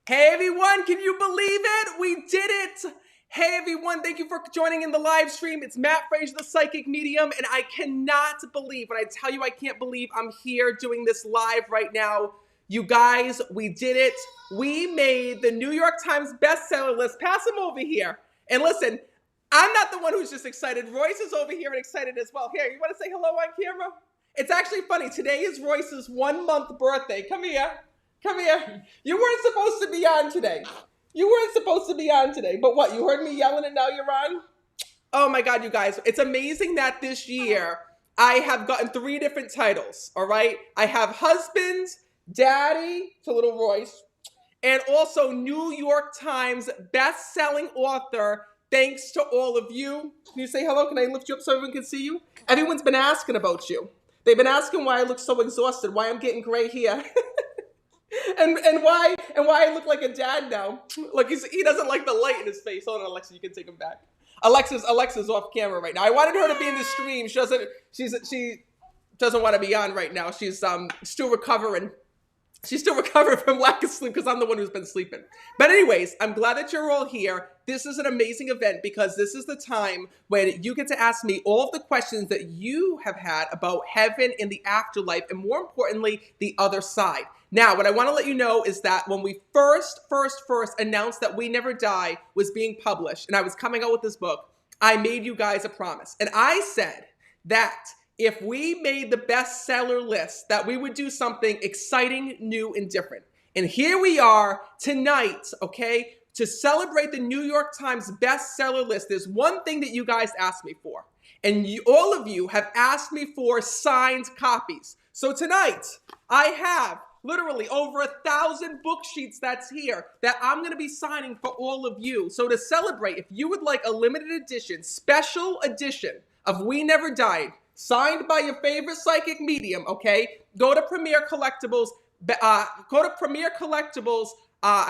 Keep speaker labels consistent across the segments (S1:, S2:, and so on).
S1: Hey everyone, can you believe it? We did it! Hey everyone, thank you for joining in the live stream. It's Matt Fraser, the psychic medium, and I cannot believe, when I tell you I can't believe I'm here doing this live right now. You guys, we did it. We made the New York Times bestseller list. Pass them over here. And listen, I'm not the one who's just excited. Royce is over here and excited as well. Here, you want to say hello on camera? It's actually funny. Today is Royce's 1 month birthday. Come here. Come here. You weren't supposed to be on today. You weren't supposed to be on today. But what? You heard me yelling and now you're on? Oh my God, you guys. It's amazing that this year I have gotten 3 different titles, all right? I have husband, daddy to little Royce, and also New York Times best-selling author, thanks to all of you. Can you say hello? Can I lift you up so everyone can see you? Everyone's been asking about you. They've been asking why I look so exhausted, why I'm getting gray here. And why I look like a dad now. Look, he doesn't like the light in his face. Hold on, Alexa, you can take him back. Alexa's off camera right now. I wanted her to be in the stream. She doesn't want to be on right now. She's still recovering. She's still recovering from lack of sleep because I'm the one who's been sleeping. But anyways, I'm glad that you're all here. This is an amazing event because this is the time when you get to ask me all of the questions that you have had about heaven and the afterlife, and more importantly, the other side. Now, what I want to let you know is that when we first announced that We Never Die was being published, and I was coming out with this book, I made you guys a promise. And I said that if we made the bestseller list, that we would do something exciting, new, and different. And here we are tonight, okay, to celebrate the New York Times bestseller list. There's one thing that you guys asked me for, and all of you have asked me for signed copies. So tonight, I have literally over 1,000 book sheets that's here that I'm going to be signing for all of you. So to celebrate, if you would like a limited edition, special edition of We Never Died, signed by your favorite psychic medium, okay? Go to Premier Collectibles. I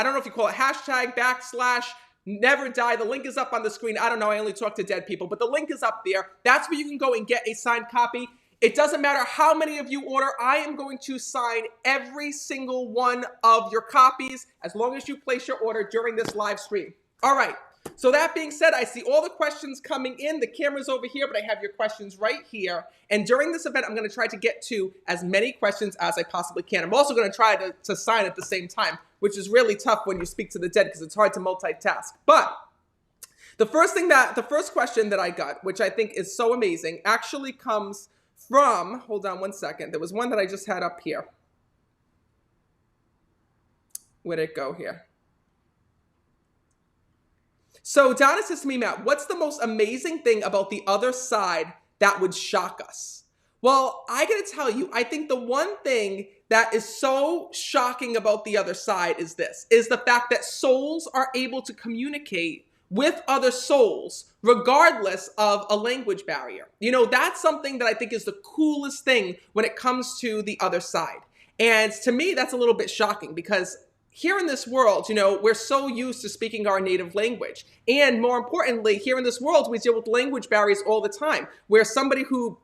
S1: don't know if you call it # Never Die. The link is up on the screen. I don't know. I only talk to dead people, but the link is up there. That's where you can go and get a signed copy. It doesn't matter how many of you order. I am going to sign every single one of your copies as long as you place your order during this live stream. All right. So that being said, I see all the questions coming in. The camera's over here, but I have your questions right here. And during this event, I'm going to try to get to as many questions as I possibly can. I'm also going to try to sign at the same time, which is really tough when you speak to the dead because it's hard to multitask. But the first question that I got, which I think is so amazing, actually comes from, hold on one second. There was one that I just had up here. Where'd it go here? So Donna says to me, Matt, what's the most amazing thing about the other side that would shock us? Well, I gotta tell you, I think the one thing that is so shocking about the other side is the fact that souls are able to communicate with other souls regardless of a language barrier. You know, that's something that I think is the coolest thing when it comes to the other side. And to me, that's a little bit shocking because here in this world, you know, we're so used to speaking our native language. And more importantly, here in this world, we deal with language barriers all the time, where somebody who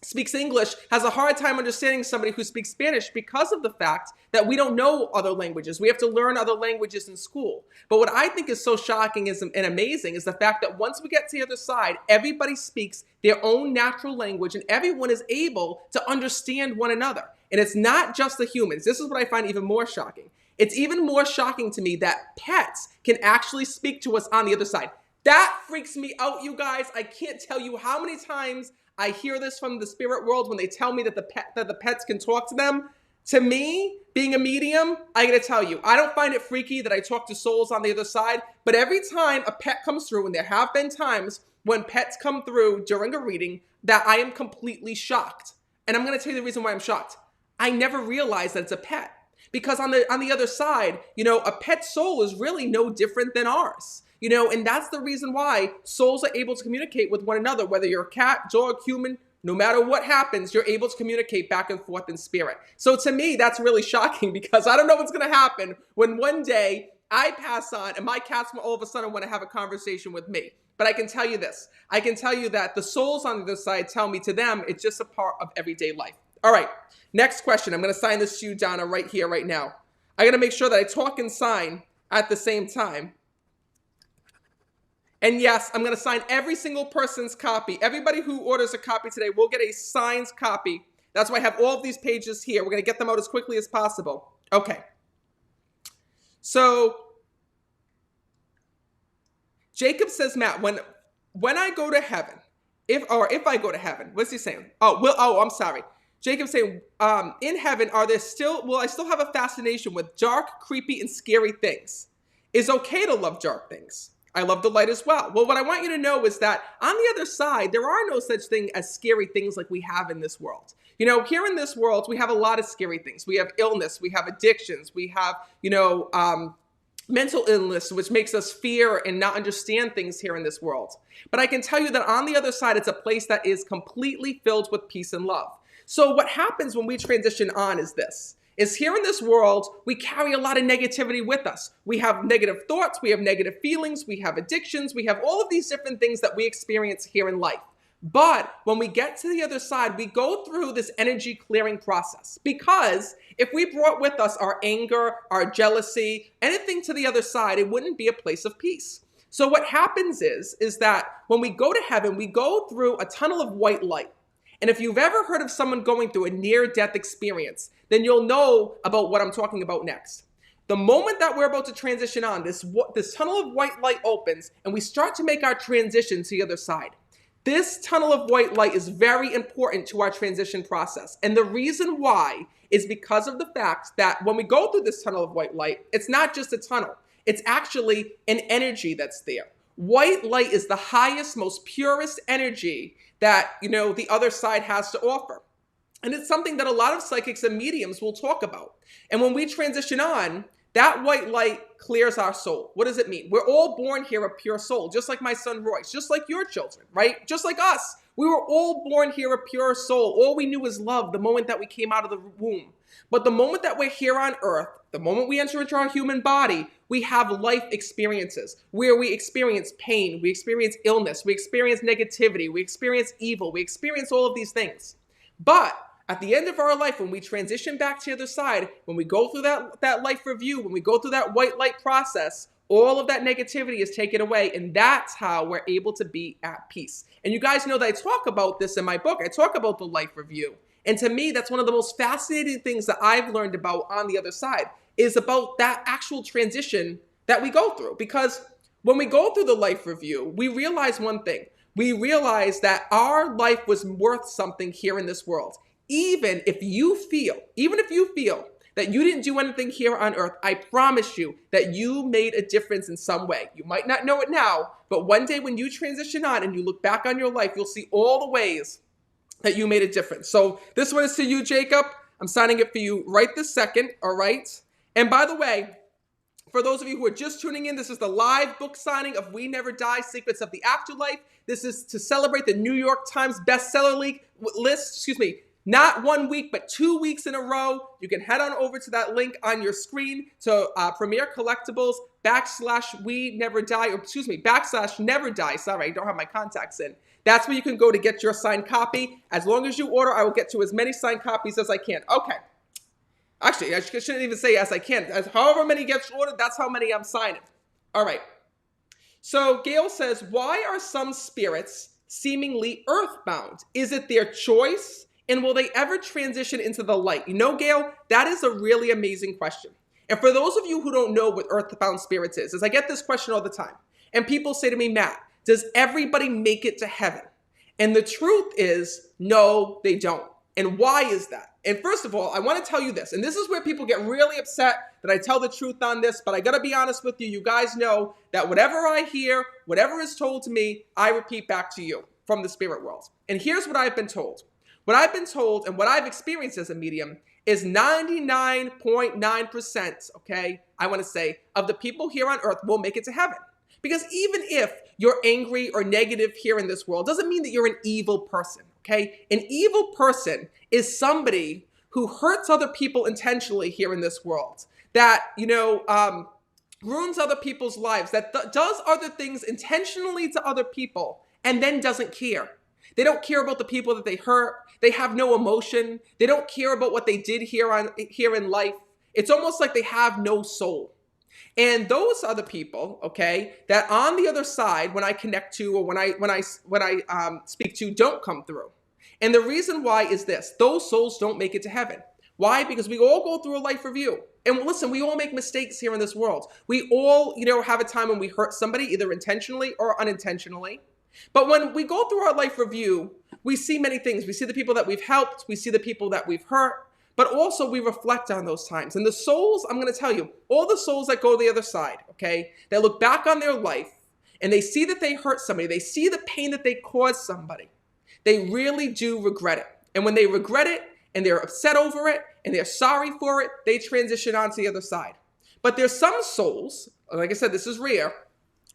S1: speaks English has a hard time understanding somebody who speaks Spanish because of the fact that we don't know other languages. We have to learn other languages in school. But what I think is so shocking and amazing is the fact that once we get to the other side, everybody speaks their own natural language and everyone is able to understand one another. And it's not just the humans. This is what I find even more shocking. It's even more shocking to me that pets can actually speak to us on the other side. That freaks me out, you guys. I can't tell you how many times I hear this from the spirit world when they tell me that the pets can talk to them. To me, being a medium, I gotta tell you, I don't find it freaky that I talk to souls on the other side, but every time a pet comes through, and there have been times when pets come through during a reading, that I am completely shocked. And I'm gonna tell you the reason why I'm shocked. I never realized that it's a pet. Because on the other side, you know, a pet soul is really no different than ours. You know, and that's the reason why souls are able to communicate with one another, whether you're a cat, dog, human, no matter what happens, you're able to communicate back and forth in spirit. So to me, that's really shocking because I don't know what's going to happen when one day I pass on and my cats will all of a sudden want to have a conversation with me. But I can tell you this. I can tell you that the souls on the other side tell me to them it's just a part of everyday life. All right, next question. I'm going to sign this to you, Donna, right here, right now. I gotta make sure that I talk and sign at the same time. And yes, I'm gonna sign every single person's copy. Everybody who orders a copy today will get a signed copy. That's why I have all of these pages here. We're gonna get them out as quickly as possible. Okay. So Jacob says, Matt, when I go to heaven, if I go to heaven, what's he saying? I'm sorry. Jacob saying, in heaven, will I still have a fascination with dark, creepy, and scary things? It's okay to love dark things. I love the light as well. Well, what I want you to know is that on the other side, there are no such thing as scary things like we have in this world. You know, here in this world, we have a lot of scary things. We have illness, we have addictions, we have, mental illness, which makes us fear and not understand things here in this world. But I can tell you that on the other side, it's a place that is completely filled with peace and love. So what happens when we transition on is here in this world, we carry a lot of negativity with us. We have negative thoughts, we have negative feelings, we have addictions, we have all of these different things that we experience here in life. But when we get to the other side, we go through this energy clearing process, because if we brought with us our anger, our jealousy, anything to the other side, it wouldn't be a place of peace. So what happens is that when we go to heaven, we go through a tunnel of white light. And if you've ever heard of someone going through a near-death experience, then you'll know about what I'm talking about next. The moment that we're about to transition on, this tunnel of white light opens, and we start to make our transition to the other side. This tunnel of white light is very important to our transition process. And the reason why is because of the fact that when we go through this tunnel of white light, it's not just a tunnel. It's actually an energy that's there. White light is the highest, most purest energy that, the other side has to offer. And it's something that a lot of psychics and mediums will talk about. And when we transition on, that white light clears our soul. What does it mean? We're all born here a pure soul, just like my son Royce, just like your children, right? Just like us. We were all born here a pure soul. All we knew was love the moment that we came out of the womb. But the moment that we're here on earth, the moment we enter into our human body, we have life experiences where we experience pain, we experience illness, we experience negativity, we experience evil, we experience all of these things. But at the end of our life, when we transition back to the other side, when we go through that life review, when we go through that white light process, all of that negativity is taken away, and that's how we're able to be at peace. And you guys know that I talk about this in my book. I talk about the life review. And to me, that's one of the most fascinating things that I've learned about on the other side, is about that actual transition that we go through. Because when we go through the life review, we realize one thing. We realize that our life was worth something here in this world. Even if you feel that you didn't do anything here on earth, I promise you that you made a difference in some way. You might not know it now, but one day when you transition on and you look back on your life, you'll see all the ways that you made a difference. So this one is to you, Jacob. I'm signing it for you right this second, all right? And by the way, for those of you who are just tuning in, this is the live book signing of We Never Die, Secrets of the Afterlife. This is to celebrate the New York Times bestseller list, not 1 week, but 2 weeks in a row. You can head on over to that link on your screen to Premier Collectibles /We Never Die, /Never Die. Sorry, I don't have my contacts in. That's where you can go to get your signed copy. As long as you order, I will get to as many signed copies as I can. Okay. Actually, I shouldn't even say as I can. However many gets ordered, that's how many I'm signing. All right. So Gail says, why are some spirits seemingly earthbound? Is it their choice? And will they ever transition into the light? You know, Gail, that is a really amazing question. And for those of you who don't know what earthbound spirits is I get this question all the time. And people say to me, Matt, does everybody make it to heaven? And the truth is, no, they don't. And why is that? And first of all, I want to tell you this, and this is where people get really upset that I tell the truth on this, but I got to be honest with you. You guys know that whatever I hear, whatever is told to me, I repeat back to you from the spirit world. And here's what I've been told. What I've been told and what I've experienced as a medium is 99.9%, okay, I want to say, of the people here on earth will make it to heaven. Because even if you're angry or negative here in this world, doesn't mean that you're an evil person, okay? An evil person is somebody who hurts other people intentionally here in this world, that, ruins other people's lives, that does other things intentionally to other people and then doesn't care. They don't care about the people that they hurt. They have no emotion. They don't care about what they did here in life. It's almost like they have no soul. And those are the people, okay, that on the other side, when I connect to or when I speak to, don't come through. And the reason why is this: those souls don't make it to heaven. Why? Because we all go through a life review. And listen, we all make mistakes here in this world. We all, have a time when we hurt somebody, either intentionally or unintentionally. But when we go through our life review, we see many things. We see the people that we've helped. We see the people that we've hurt. But also we reflect on those times. And the souls, I'm going to tell you, all the souls that go to the other side, okay, that look back on their life and they see that they hurt somebody, they see the pain that they caused somebody, they really do regret it. And when they regret it and they're upset over it and they're sorry for it, they transition on to the other side. But there's some souls, like I said, this is rare.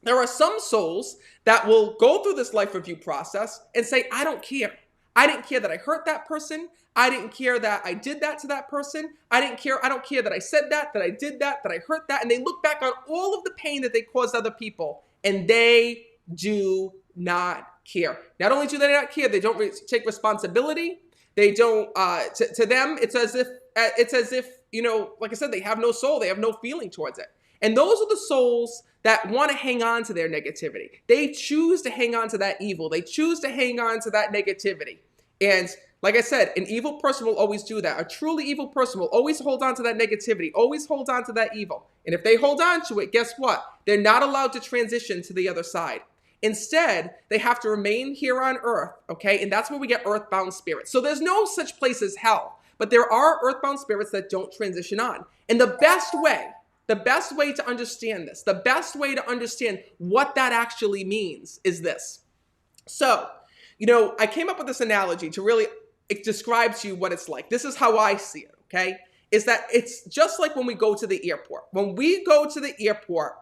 S1: There are some souls that will go through this life review process and say, I don't care. I didn't care that I hurt that person. I didn't care that I did that to that person. I don't care that I said that I did that I hurt that. And they look back on all of the pain that they caused other people, and they do not care. Not only do they not care, they don't take responsibility. They don't, to them, it's as if, like I said, they have no soul. They have no feeling towards it. And those are the souls that want to hang on to their negativity. They choose to hang on to that evil. They choose to hang on to that negativity. And like I said, an evil person will always do that. A truly evil person will always hold on to that negativity, always hold on to that evil. And if they hold on to it, guess what? They're not allowed to transition to the other side. Instead, they have to remain here on earth, okay? And that's where we get earthbound spirits. So there's no such place as hell, but there are earthbound spirits that don't transition on. And the best way to understand this, the best way to understand what that actually means is this. So, I came up with this analogy to really describe to you what it's like. This is how I see it, okay? Is that it's just like when we go to the airport. When we go to the airport,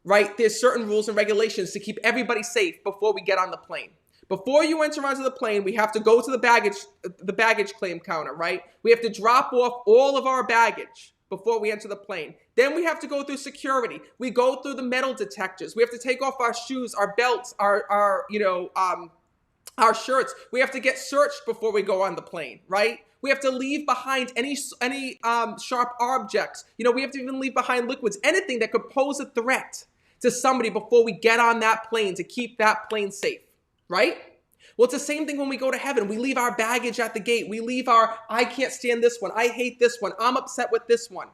S1: right, there's certain rules and regulations to keep everybody safe before we get on the plane. Before you enter onto the plane, we have to go to the baggage claim counter, right? We have to drop off all of our baggage before we enter the plane. Then we have to go through security. We go through the metal detectors. We have to take off our shoes, our belts, our shirts. We have to get searched before we go on the plane, right? We have to leave behind any sharp objects. We have to even leave behind liquids, anything that could pose a threat to somebody before we get on that plane to keep that plane safe, right? Well, it's the same thing when we go to heaven. We leave our baggage at the gate. We leave I can't stand this one. I hate this one. I'm upset with this one.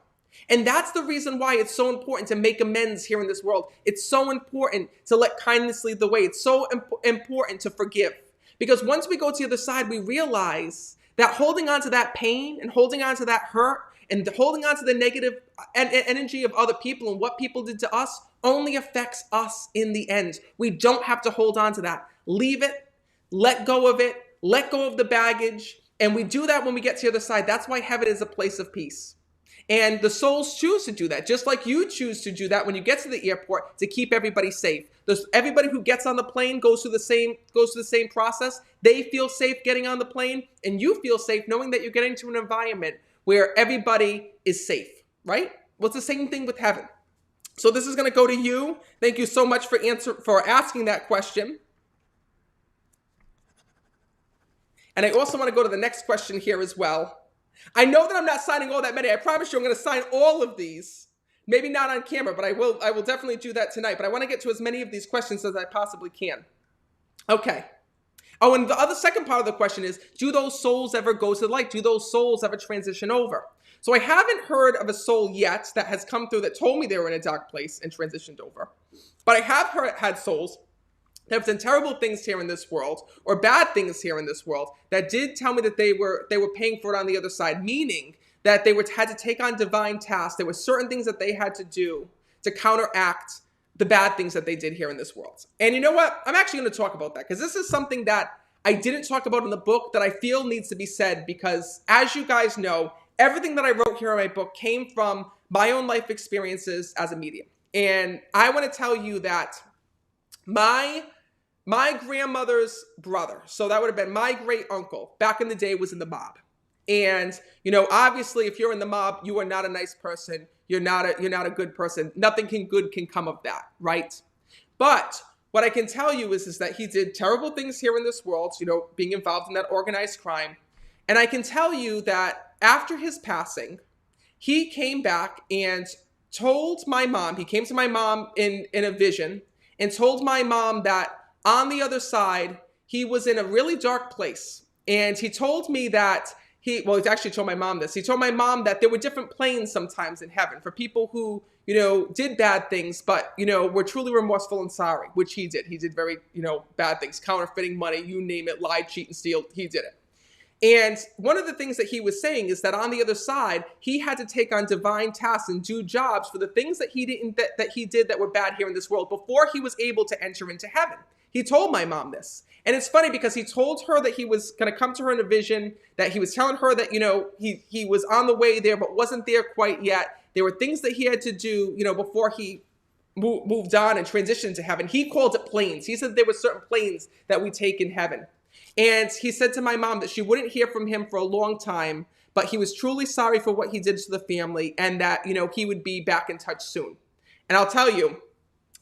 S1: And that's the reason why it's so important to make amends here in this world. It's so important to let kindness lead the way. It's so important to forgive. Because once we go to the other side, we realize that holding on to that pain and holding on to that hurt and holding on to the negative energy of other people and what people did to us only affects us in the end. We don't have to hold on to that. Leave it, let go of it, let go of the baggage. And we do that when we get to the other side. That's why heaven is a place of peace. And the souls choose to do that, just like you choose to do that when you get to the airport to keep everybody safe. Everybody who gets on the plane goes through the same process. They feel safe getting on the plane, and you feel safe knowing that you're getting to an environment where everybody is safe, right? Well, it's the same thing with heaven. So this is going to go to you. Thank you so much for asking that question. And I also want to go to the next question here as well. I know that I'm not signing all that many. I promise you I'm going to sign all of these. Maybe not on camera, but I will definitely do that tonight. But I want to get to as many of these questions as I possibly can. Okay. Oh, and the second part of the question is, do those souls ever go to the light? Do those souls ever transition over? So I haven't heard of a soul yet that has come through that told me they were in a dark place and transitioned over. But I have had souls that have done terrible things here in this world, or bad things here in this world, that did tell me that they were paying for it on the other side, meaning that they had to take on divine tasks. There were certain things that they had to do to counteract the bad things that they did here in this world. And you know what? I'm actually going to talk about that because this is something that I didn't talk about in the book that I feel needs to be said because, as you guys know, everything that I wrote here in my book came from my own life experiences as a medium. And I want to tell you that my grandmother's brother, so that would have been my great uncle, back in the day was in the mob. And, obviously if you're in the mob, you are not a nice person. You're not a good person. Nothing good can come of that, right? But what I can tell you is that he did terrible things here in this world, being involved in that organized crime. And I can tell you that after his passing, he came back and told my mom, he came to my mom in a vision and told my mom that on the other side, he was in a really dark place. And he told me that he actually told my mom this. He told my mom that there were different planes sometimes in heaven for people who, did bad things, but, were truly remorseful and sorry, which he did. He did very, bad things, counterfeiting money, you name it, lie, cheat, and steal. He did it. And one of the things that he was saying is that on the other side, he had to take on divine tasks and do jobs for the things that he didn't that he did that were bad here in this world before he was able to enter into heaven. He told my mom this. And it's funny because he told her that he was going to come to her in a vision, that he was telling her that, he was on the way there, but wasn't there quite yet. There were things that he had to do, before he moved on and transitioned to heaven. He called it planes. He said there were certain planes that we take in heaven. And he said to my mom that she wouldn't hear from him for a long time, but he was truly sorry for what he did to the family and that, he would be back in touch soon. And I'll tell you,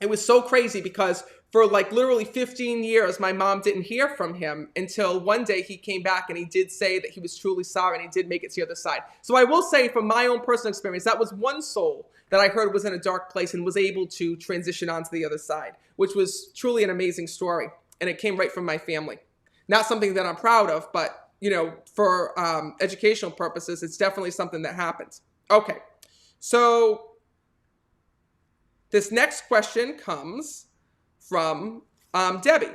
S1: it was so crazy because for like literally 15 years, my mom didn't hear from him until one day he came back and he did say that he was truly sorry and he did make it to the other side. So I will say from my own personal experience, that was one soul that I heard was in a dark place and was able to transition onto the other side, which was truly an amazing story. And it came right from my family. Not something that I'm proud of, but, for educational purposes, it's definitely something that happens. Okay, so this next question comes from Debbie.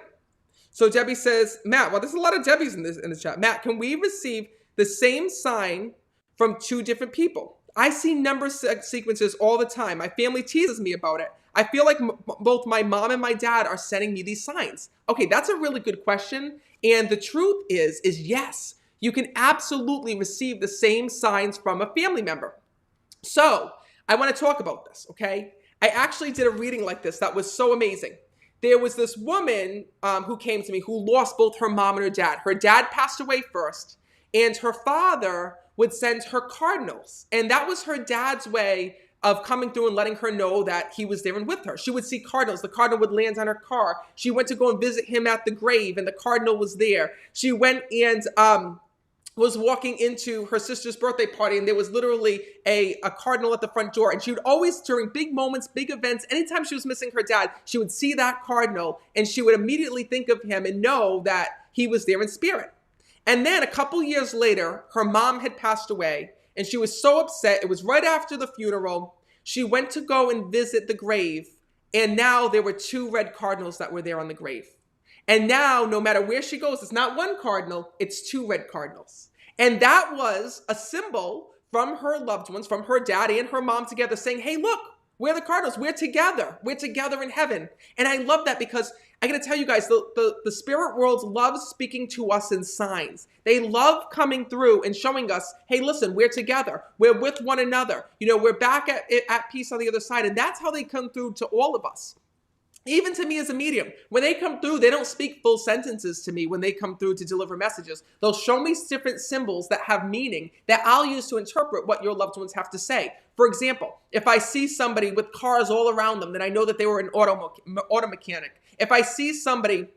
S1: So Debbie says, Matt, well, there's a lot of Debbies in the chat. Matt, can we receive the same sign from two different people? I see number sequences all the time. My family teases me about it. I feel like both my mom and my dad are sending me these signs. Okay, that's a really good question. And the truth is yes, you can absolutely receive the same signs from a family member. So I want to talk about this, okay? I actually did a reading like this that was so amazing. There was this woman who came to me who lost both her mom and her dad. Her dad passed away first, and her father would send her cardinals. And that was her dad's way of coming through and letting her know that he was there and with her. She would see cardinals. The cardinal would land on her car. She went to go and visit him at the grave, and the cardinal was there. She went and was walking into her sister's birthday party, and there was literally a cardinal at the front door. And she would always, during big moments, big events, anytime she was missing her dad, she would see that cardinal, and she would immediately think of him and know that he was there in spirit. And then a couple years later, her mom had passed away, and she was so upset. It was right after the funeral. She went to go and visit the grave, and now there were two red cardinals that were there on the grave. And now, no matter where she goes, it's not one cardinal, it's two red cardinals. And that was a symbol from her loved ones, from her dad and her mom together, saying, hey, look, we're the cardinals. We're together. We're together in heaven. And I love that because I got to tell you guys, the spirit world loves speaking to us in signs. They love coming through and showing us, hey, listen, we're together. We're with one another. We're back at peace on the other side. And that's how they come through to all of us. Even to me as a medium, when they come through, they don't speak full sentences to me when they come through to deliver messages. They'll show me different symbols that have meaning that I'll use to interpret what your loved ones have to say. For example, if I see somebody with cars all around them, then I know that they were an auto mechanic. If I see somebody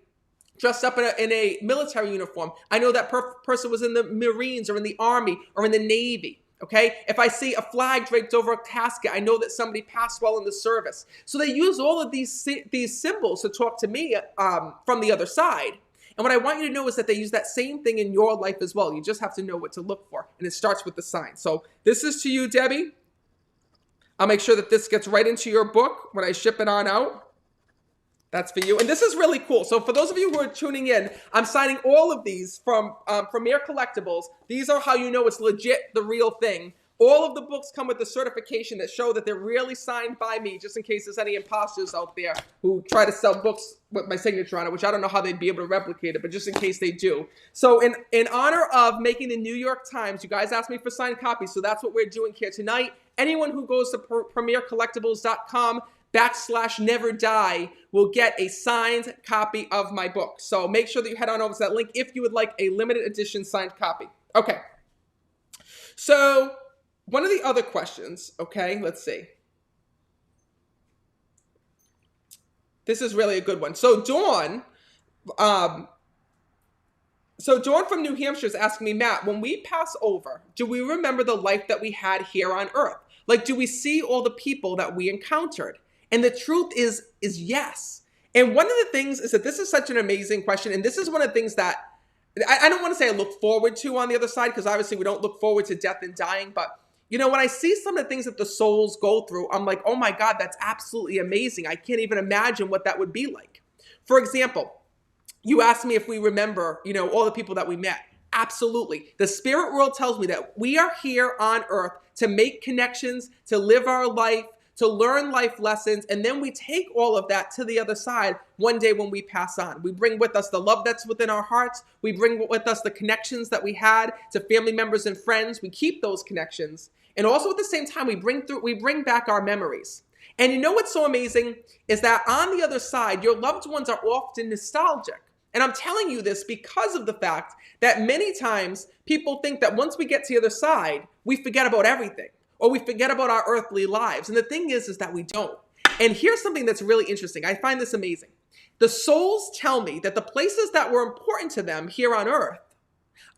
S1: dressed up in a military uniform, I know that person was in the Marines or in the Army or in the Navy. Okay, if I see a flag draped over a casket, I know that somebody passed well in the service. So they use all of these symbols to talk to me from the other side. And what I want you to know is that they use that same thing in your life as well. You just have to know what to look for. And it starts with the sign. So this is to you, Debbie. I'll make sure that this gets right into your book when I ship it on out. That's for you. And this is really cool. So for those of you who are tuning in, I'm signing all of these from Premier Collectibles. These are how you know it's legit, the real thing. All of the books come with the certification that show that they're really signed by me, just in case there's any imposters out there who try to sell books with my signature on it, which I don't know how they'd be able to replicate it, but just in case they do. So in honor of making the New York Times, you guys asked me for signed copies, so that's what we're doing here tonight. Anyone who goes to premiercollectibles.com/never die will get a signed copy of my book. So make sure that you head on over to that link if you would like a limited edition signed copy. Okay. So one of the other questions, okay, let's see. This is really a good one. So Dawn So Dawn from New Hampshire is asking me, Matt, when we pass over, do we remember the life that we had here on Earth? Like, do we see all the people that we encountered? And the truth is yes. And one of the things is that this is such an amazing question. And this is one of the things that I don't want to say I look forward to on the other side, because obviously we don't look forward to death and dying. But, you know, when I see some of the things that the souls go through, I'm like, oh my God, that's absolutely amazing. I can't even imagine what that would be like. For example, you asked me if we remember, you know, all the people that we met. Absolutely. The spirit world tells me that we are here on Earth to make connections, to live our life, to learn life lessons, and then we take all of that to the other side one day when we pass on. We bring with us the love that's within our hearts. We bring with us the connections that we had to family members and friends. We keep those connections. And also at the same time, we bring back our memories. And you know what's so amazing is that on the other side, your loved ones are often nostalgic. And I'm telling you this because of the fact that many times people think that once we get to the other side, we forget about everything, or we forget about our earthly lives. And the thing is that we don't. And here's something that's really interesting. I find this amazing. The souls tell me that the places that were important to them here on Earth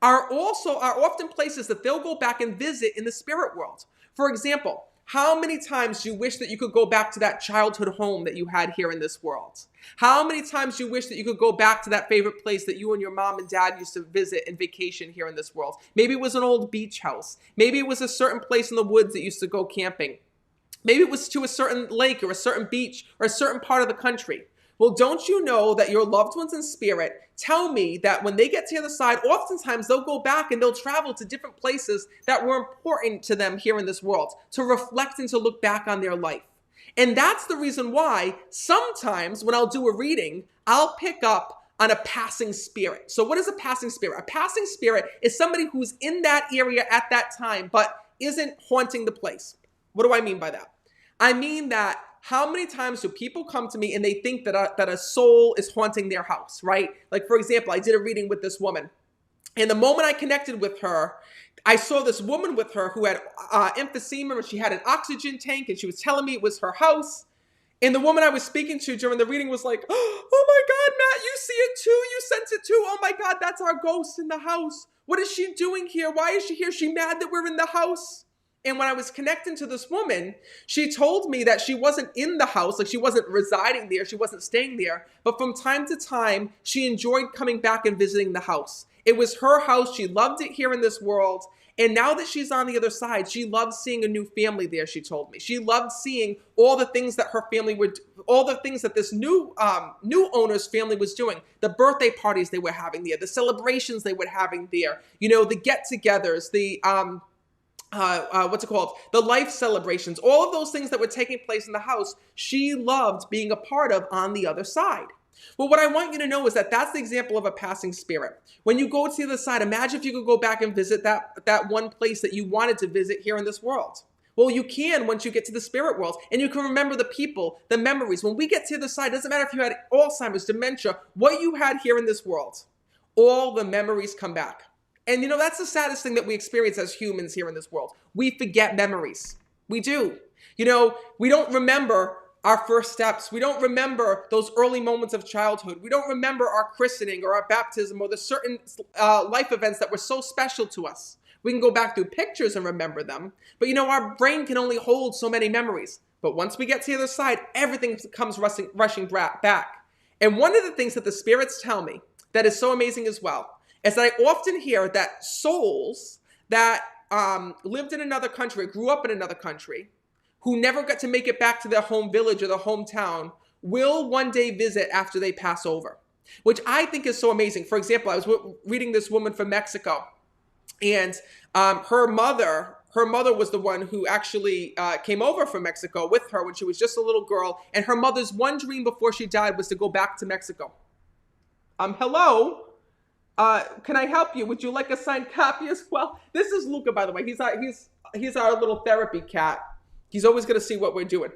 S1: are often places that they'll go back and visit in the spirit world. For example, how many times do you wish that you could go back to that childhood home that you had here in this world? How many times do you wish that you could go back to that favorite place that you and your mom and dad used to visit and vacation here in this world? Maybe it was an old beach house. Maybe it was a certain place in the woods that you used to go camping. Maybe it was to a certain lake or a certain beach or a certain part of the country. Well, don't you know that your loved ones in spirit tell me that when they get to the other side, oftentimes they'll go back and they'll travel to different places that were important to them here in this world to reflect and to look back on their life. And that's the reason why sometimes when I'll do a reading, I'll pick up on a passing spirit. So what is a passing spirit? A passing spirit is somebody who's in that area at that time, but isn't haunting the place. What do I mean by that? I mean that how many times do people come to me and they think that a soul is haunting their house, right? Like, for example, I did a reading with this woman. And the moment I connected with her, I saw this woman with her who had emphysema, and she had an oxygen tank, and she was telling me it was her house. And the woman I was speaking to during the reading was like, oh my God, Matt, you see it too? You sense it too? Oh my God, that's our ghost in the house. What is she doing here? Why is she here? Is she mad that we're in the house? And when I was connecting to this woman, she told me that she wasn't in the house, like she wasn't residing there, she wasn't staying there, but from time to time, she enjoyed coming back and visiting the house. It was her house, she loved it here in this world, and now that she's on the other side, she loves seeing a new family there, she told me. She loved seeing all the things that her family would, all the things that this new owner's family was doing, the birthday parties they were having there, the celebrations they were having there, you know, the get-togethers, the the life celebrations, all of those things that were taking place in the house, she loved being a part of on the other side. Well, what I want you to know is that that's the example of a passing spirit. When you go to the other side, imagine if you could go back and visit that one place that you wanted to visit here in this world. Well, you can once you get to the spirit world, and you can remember the people, the memories. When we get to the other side, it doesn't matter if you had Alzheimer's, dementia, what you had here in this world, all the memories come back. And you know, that's the saddest thing that we experience as humans here in this world. We forget memories. We do. You know, we don't remember our first steps. We don't remember those early moments of childhood. We don't remember our christening or our baptism or the certain life events that were so special to us. We can go back through pictures and remember them. But you know, our brain can only hold so many memories. But once we get to the other side, everything comes rushing back. And one of the things that the spirits tell me that is so amazing as well is that I often hear that souls that lived in another country, grew up in another country, who never got to make it back to their home village or their hometown, will one day visit after they pass over, which I think is so amazing. For example, I was reading this woman from Mexico, and her mother was the one who actually came over from Mexico with her when she was just a little girl, and her mother's one dream before she died was to go back to Mexico. Hello? Can I help you? Would you like a signed copy as well? This is Luca, by the way. He's our little therapy cat. He's always going to see what we're doing.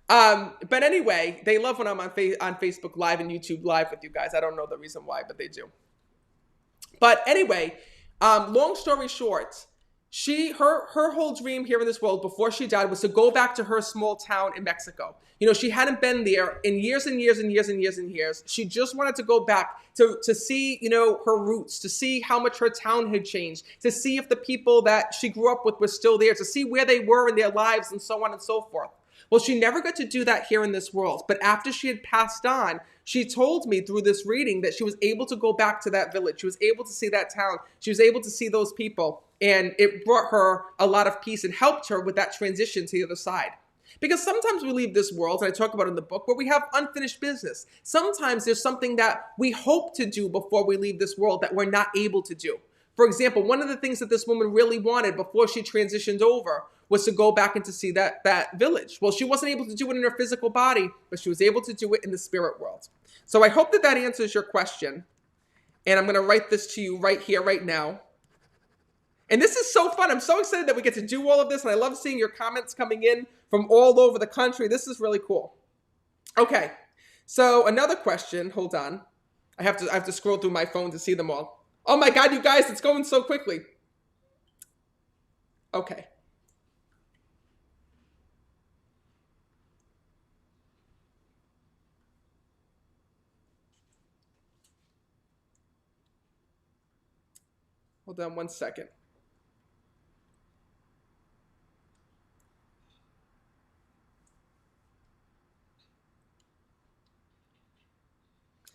S1: But anyway, they love when I'm on Facebook Live and YouTube Live with you guys. I don't know the reason why, but they do. But anyway, long story short, her whole dream here in this world before she died was to go back to her small town in Mexico. You know, she hadn't been there in years and years and years and years and years. She just wanted to go back to see, you know, her roots, to see how much her town had changed, to see if the people that she grew up with were still there, to see where they were in their lives and so on and so forth. Well, she never got to do that here in this world. But after she had passed on, she told me through this reading that she was able to go back to that village. She was able to see that town. She was able to see those people. And it brought her a lot of peace and helped her with that transition to the other side. Because sometimes we leave this world, and I talk about it in the book, where we have unfinished business. Sometimes there's something that we hope to do before we leave this world that we're not able to do. For example, one of the things that this woman really wanted before she transitioned over was to go back and to see that village. Well, she wasn't able to do it in her physical body, but she was able to do it in the spirit world. So I hope that that answers your question. And I'm going to write this to you right here, right now. And this is so fun. I'm so excited that we get to do all of this. And I love seeing your comments coming in from all over the country. This is really cool. Okay. So another question. Hold on. I have to scroll through my phone to see them all. Oh my God, you guys, it's going so quickly. Okay. Hold on one second.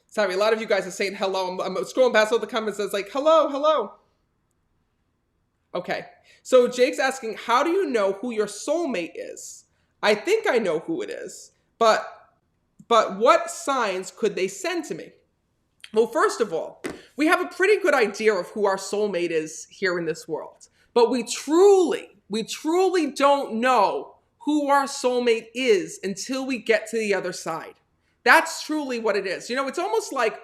S1: Sorry, a lot of you guys are saying hello. I'm scrolling past all the comments that's like, hello, hello. Okay, so Jake's asking, how do you know who your soulmate is? I think I know who it is, but what signs could they send to me? Well, first of all, we have a pretty good idea of who our soulmate is here in this world, but we truly don't know who our soulmate is until we get to the other side. That's truly what it is. You know, it's almost like,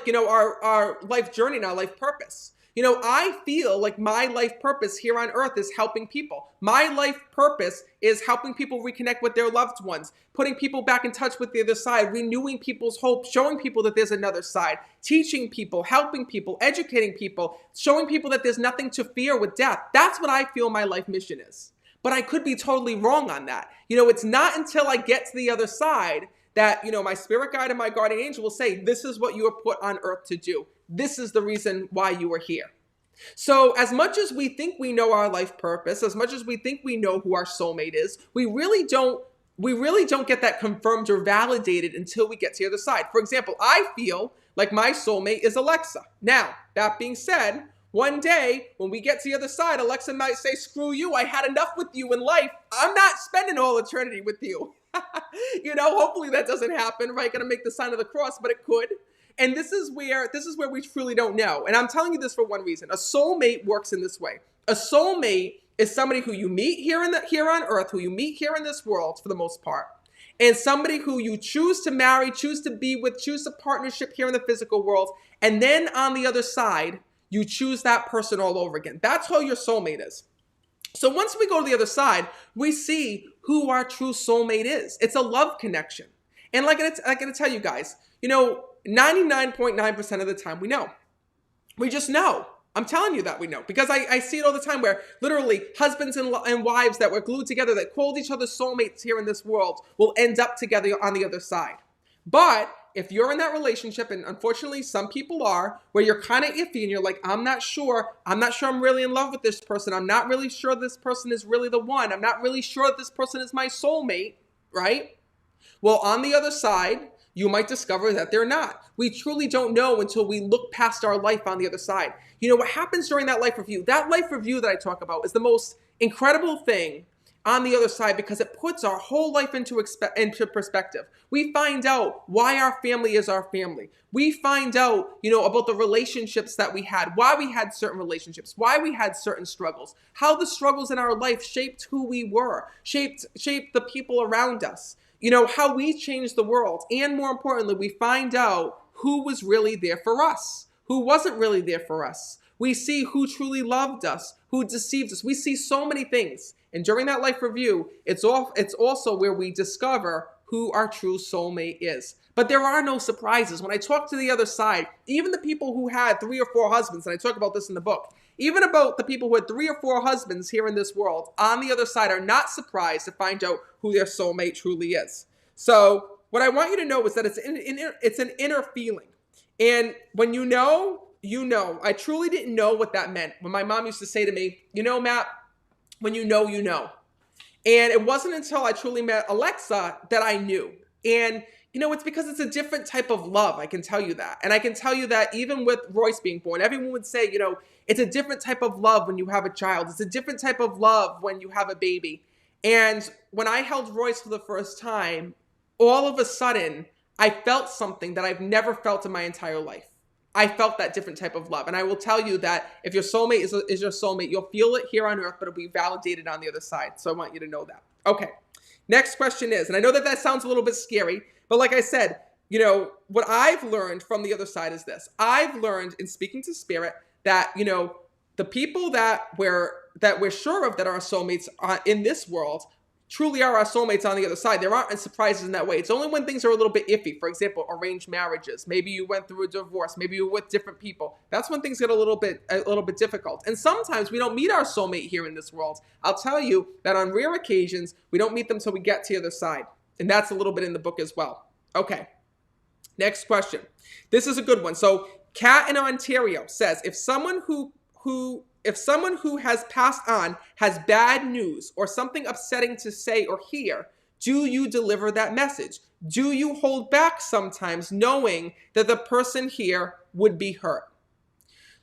S1: you know, our life journey and our life purpose. You know, I feel like my life purpose here on earth is helping people. My life purpose is helping people reconnect with their loved ones, putting people back in touch with the other side, renewing people's hope, showing people that there's another side, teaching people, helping people, educating people, showing people that there's nothing to fear with death. That's what I feel my life mission is. But I could be totally wrong on that. You know, it's not until I get to the other side that, you know, my spirit guide and my guardian angel will say, this is what you were put on earth to do. This is the reason why you are here. So as much as we think we know our life purpose, as much as we think we know who our soulmate is, we really don't get that confirmed or validated until we get to the other side. For example, I feel like my soulmate is Alexa. Now, that being said, one day when we get to the other side, Alexa might say, screw you, I had enough with you in life. I'm not spending all eternity with you. You know, hopefully that doesn't happen, right? Gonna make the sign of the cross, but it could. And this is where we truly don't know. And I'm telling you this for one reason. A soulmate works in this way. A soulmate is somebody who you meet here on earth, who you meet here in this world for the most part, and somebody who you choose to marry, choose to be with, choose a partnership here in the physical world, and then on the other side, you choose that person all over again. That's how your soulmate is. So once we go to the other side, we see who our true soulmate is. It's a love connection. And like I gotta tell you guys, you know, 99.9% of the time we know. We just know. I'm telling you that we know. Because I see it all the time where literally husbands and wives that were glued together, that called each other soulmates here in this world, will end up together on the other side. But if you're in that relationship, and unfortunately some people are, where you're kind of iffy and you're like, I'm not sure I'm really in love with this person. I'm not really sure this person is really the one. I'm not really sure that this person is my soulmate, right? Well, on the other side, you might discover that they're not. We truly don't know until we look past our life on the other side. You know, what happens during that life review that I talk about is the most incredible thing on the other side, because it puts our whole life into perspective. We find out why our family is our family. We find out, you know, about the relationships that we had, why we had certain relationships, why we had certain struggles, how the struggles in our life shaped who we were, shaped the people around us, you know, how we changed the world. And more importantly, we find out who was really there for us, who wasn't really there for us. We see who truly loved us, who deceived us. We see so many things. And during that life review, it's also where we discover who our true soulmate is. But there are no surprises. When I talk to the other side, even the people who had 3 or 4 husbands, and I talk about this in the book, Even about the people who had 3 or 4 husbands here in this world, on the other side, are not surprised to find out who their soulmate truly is. So what I want you to know is that it's an inner feeling. And when you know, you know. I truly didn't know what that meant. When my mom used to say to me, you know, Matt, when you know, you know. And it wasn't until I truly met Alexa that I knew. And, you know, it's because it's a different type of love. I can tell you that. And I can tell you that even with Royce being born, everyone would say, you know, it's a different type of love when you have a child. It's a different type of love when you have a baby. And when I held Royce for the first time, all of a sudden, I felt something that I've never felt in my entire life. I felt that different type of love. And I will tell you that if your soulmate is your soulmate, you'll feel it here on earth, but it'll be validated on the other side. So I want you to know that. Okay. Next question is, and I know that that sounds a little bit scary, but like I said, you know, what I've learned from the other side is this. I've learned in speaking to spirit that, you know, the people that we're sure of that are our soulmates in this world truly are our soulmates on the other side. There aren't surprises in that way. It's only when things are a little bit iffy. For example, arranged marriages. Maybe you went through a divorce. Maybe you were with different people. That's when things get a little bit difficult. And sometimes we don't meet our soulmate here in this world. I'll tell you that on rare occasions, we don't meet them till we get to the other side. And that's a little bit in the book as well. Okay. Next question. This is a good one. So Kat in Ontario says, if someone who has passed on has bad news or something upsetting to say or hear, do you deliver that message? Do you hold back sometimes knowing that the person here would be hurt?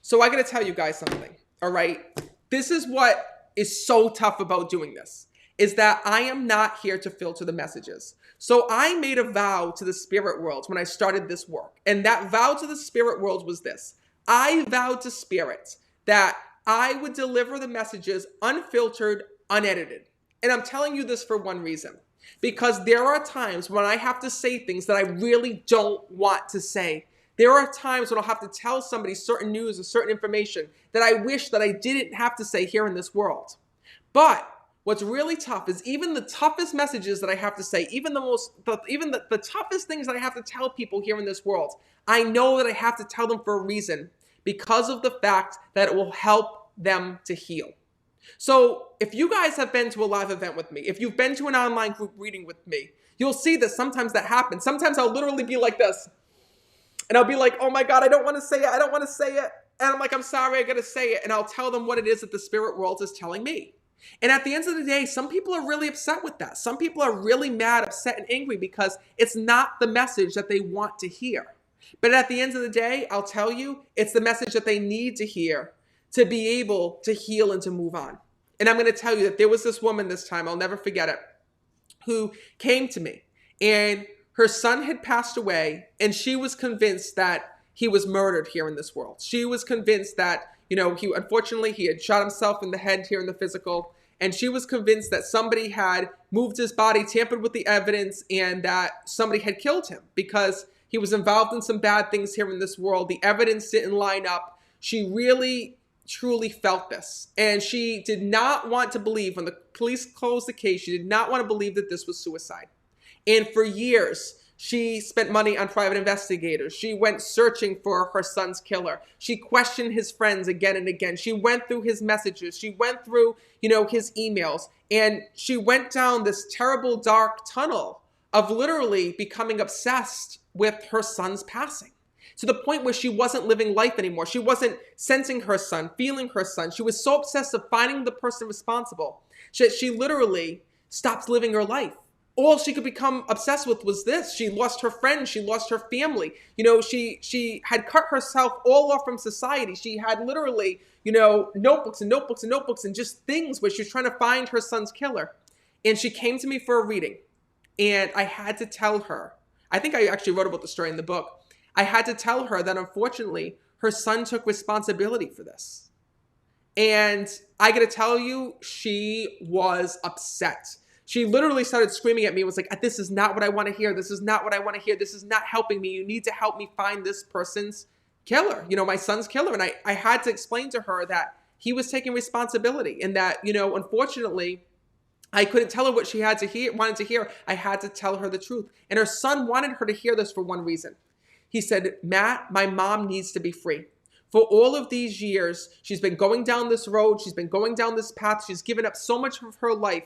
S1: So I got to tell you guys something, all right? This is what is so tough about doing this, is that I am not here to filter the messages. So I made a vow to the spirit world when I started this work. And that vow to the spirit world was this. I vowed to spirit that I would deliver the messages unfiltered, unedited. And I'm telling you this for one reason. Because there are times when I have to say things that I really don't want to say. There are times when I'll have to tell somebody certain news or certain information that I wish that I didn't have to say here in this world. But what's really tough is even the toughest messages that I have to say, even the toughest things that I have to tell people here in this world, I know that I have to tell them for a reason, because of the fact that it will help them to heal. So if you guys have been to a live event with me, if you've been to an online group reading with me, you'll see that sometimes that happens. Sometimes I'll literally be like this. And I'll be like, oh my God, I don't want to say it. I don't want to say it. And I'm like, I'm sorry, I got to say it. And I'll tell them what it is that the spirit world is telling me. And at the end of the day, some people are really upset with that. Some people are really mad, upset, and angry because it's not the message that they want to hear. But at the end of the day, I'll tell you, it's the message that they need to hear to be able to heal and to move on. And I'm going to tell you that there was this woman this time, I'll never forget it, who came to me. And her son had passed away, and she was convinced that he was murdered here in this world. She was convinced that, you know, unfortunately, he had shot himself in the head here in the physical. And she was convinced that somebody had moved his body, tampered with the evidence, and that somebody had killed him because he was involved in some bad things here in this world. The evidence didn't line up. She really, truly felt this. And she did not want to believe, when the police closed the case, she did not want to believe that this was suicide. And for years, she spent money on private investigators. She went searching for her son's killer. She questioned his friends again and again. She went through his messages. She went through, you know, his emails. And she went down this terrible, dark tunnel of literally becoming obsessed with her son's passing, to the point where she wasn't living life anymore. She wasn't sensing her son, feeling her son. She was so obsessed with finding the person responsible that she literally stopped living her life. All she could become obsessed with was this. She lost her friends. She lost her family. You know, she had cut herself all off from society. She had literally, you know, notebooks and notebooks and notebooks and just things where she was trying to find her son's killer. And she came to me for a reading. And I had to tell her, I think I actually wrote about the story in the book. I had to tell her that unfortunately, her son took responsibility for this. And I got to tell you, she was upset. She literally started screaming at me and was like, this is not what I want to hear. This is not what I want to hear. This is not helping me. You need to help me find this person's killer, you know, my son's killer. And I had to explain to her that he was taking responsibility and that, you know, unfortunately, I couldn't tell her what she wanted to hear. I had to tell her the truth. And her son wanted her to hear this for one reason. He said, Matt, my mom needs to be free. For all of these years, she's been going down this road. She's been going down this path. She's given up so much of her life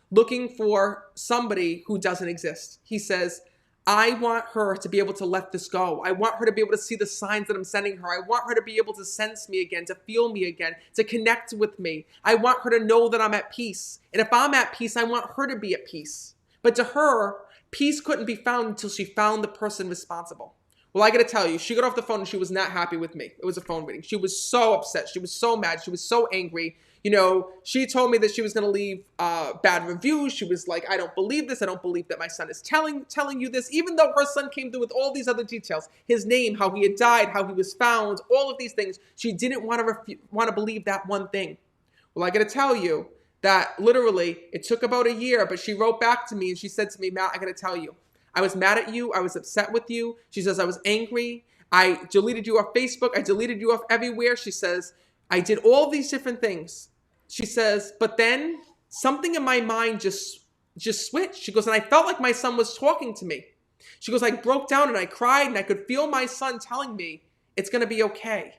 S1: looking for somebody who doesn't exist. He says, I want her to be able to let this go. I want her to be able to see the signs that I'm sending her. I want her to be able to sense me again, to feel me again, to connect with me. I want her to know that I'm at peace. And if I'm at peace, I want her to be at peace. But to her, peace couldn't be found until she found the person responsible. Well, I got to tell you, she got off the phone and she was not happy with me. It was a phone reading. She was so upset. She was so mad. She was so angry. You know, she told me that she was going to leave bad reviews. She was like, I don't believe this. I don't believe that my son is telling you this, even though her son came through with all these other details, his name, how he had died, how he was found, all of these things. She didn't want to believe that one thing. Well, I got to tell you that literally it took about a year, but she wrote back to me and she said to me, Matt, I got to tell you, I was mad at you. I was upset with you. She says, I was angry. I deleted you off Facebook. I deleted you off everywhere. She says, I did all these different things. She says, but then something in my mind just switched. She goes, and I felt like my son was talking to me. She goes, I broke down and I cried and I could feel my son telling me it's going to be okay.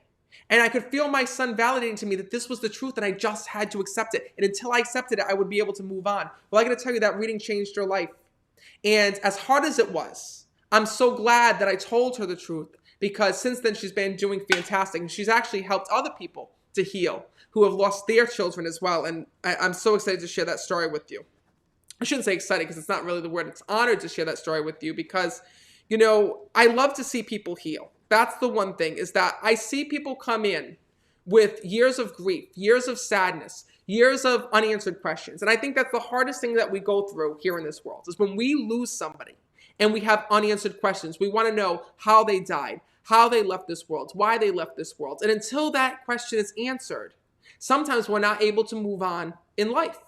S1: And I could feel my son validating to me that this was the truth and I just had to accept it. And until I accepted it, I would be able to move on. Well, I got to tell you that reading changed her life. And as hard as it was, I'm so glad that I told her the truth, because since then she's been doing fantastic. And she's actually helped other people to heal who have lost their children as well. And I'm so excited to share that story with you. I shouldn't say excited because it's not really the word. It's honored to share that story with you because, you know, I love to see people heal. That's the one thing, is that I see people come in with years of grief, years of sadness, years of unanswered questions. And I think that's the hardest thing that we go through here in this world, is when we lose somebody and we have unanswered questions. We want to know how they died, how they left this world, why they left this world. And until that question is answered, sometimes we're not able to move on in life.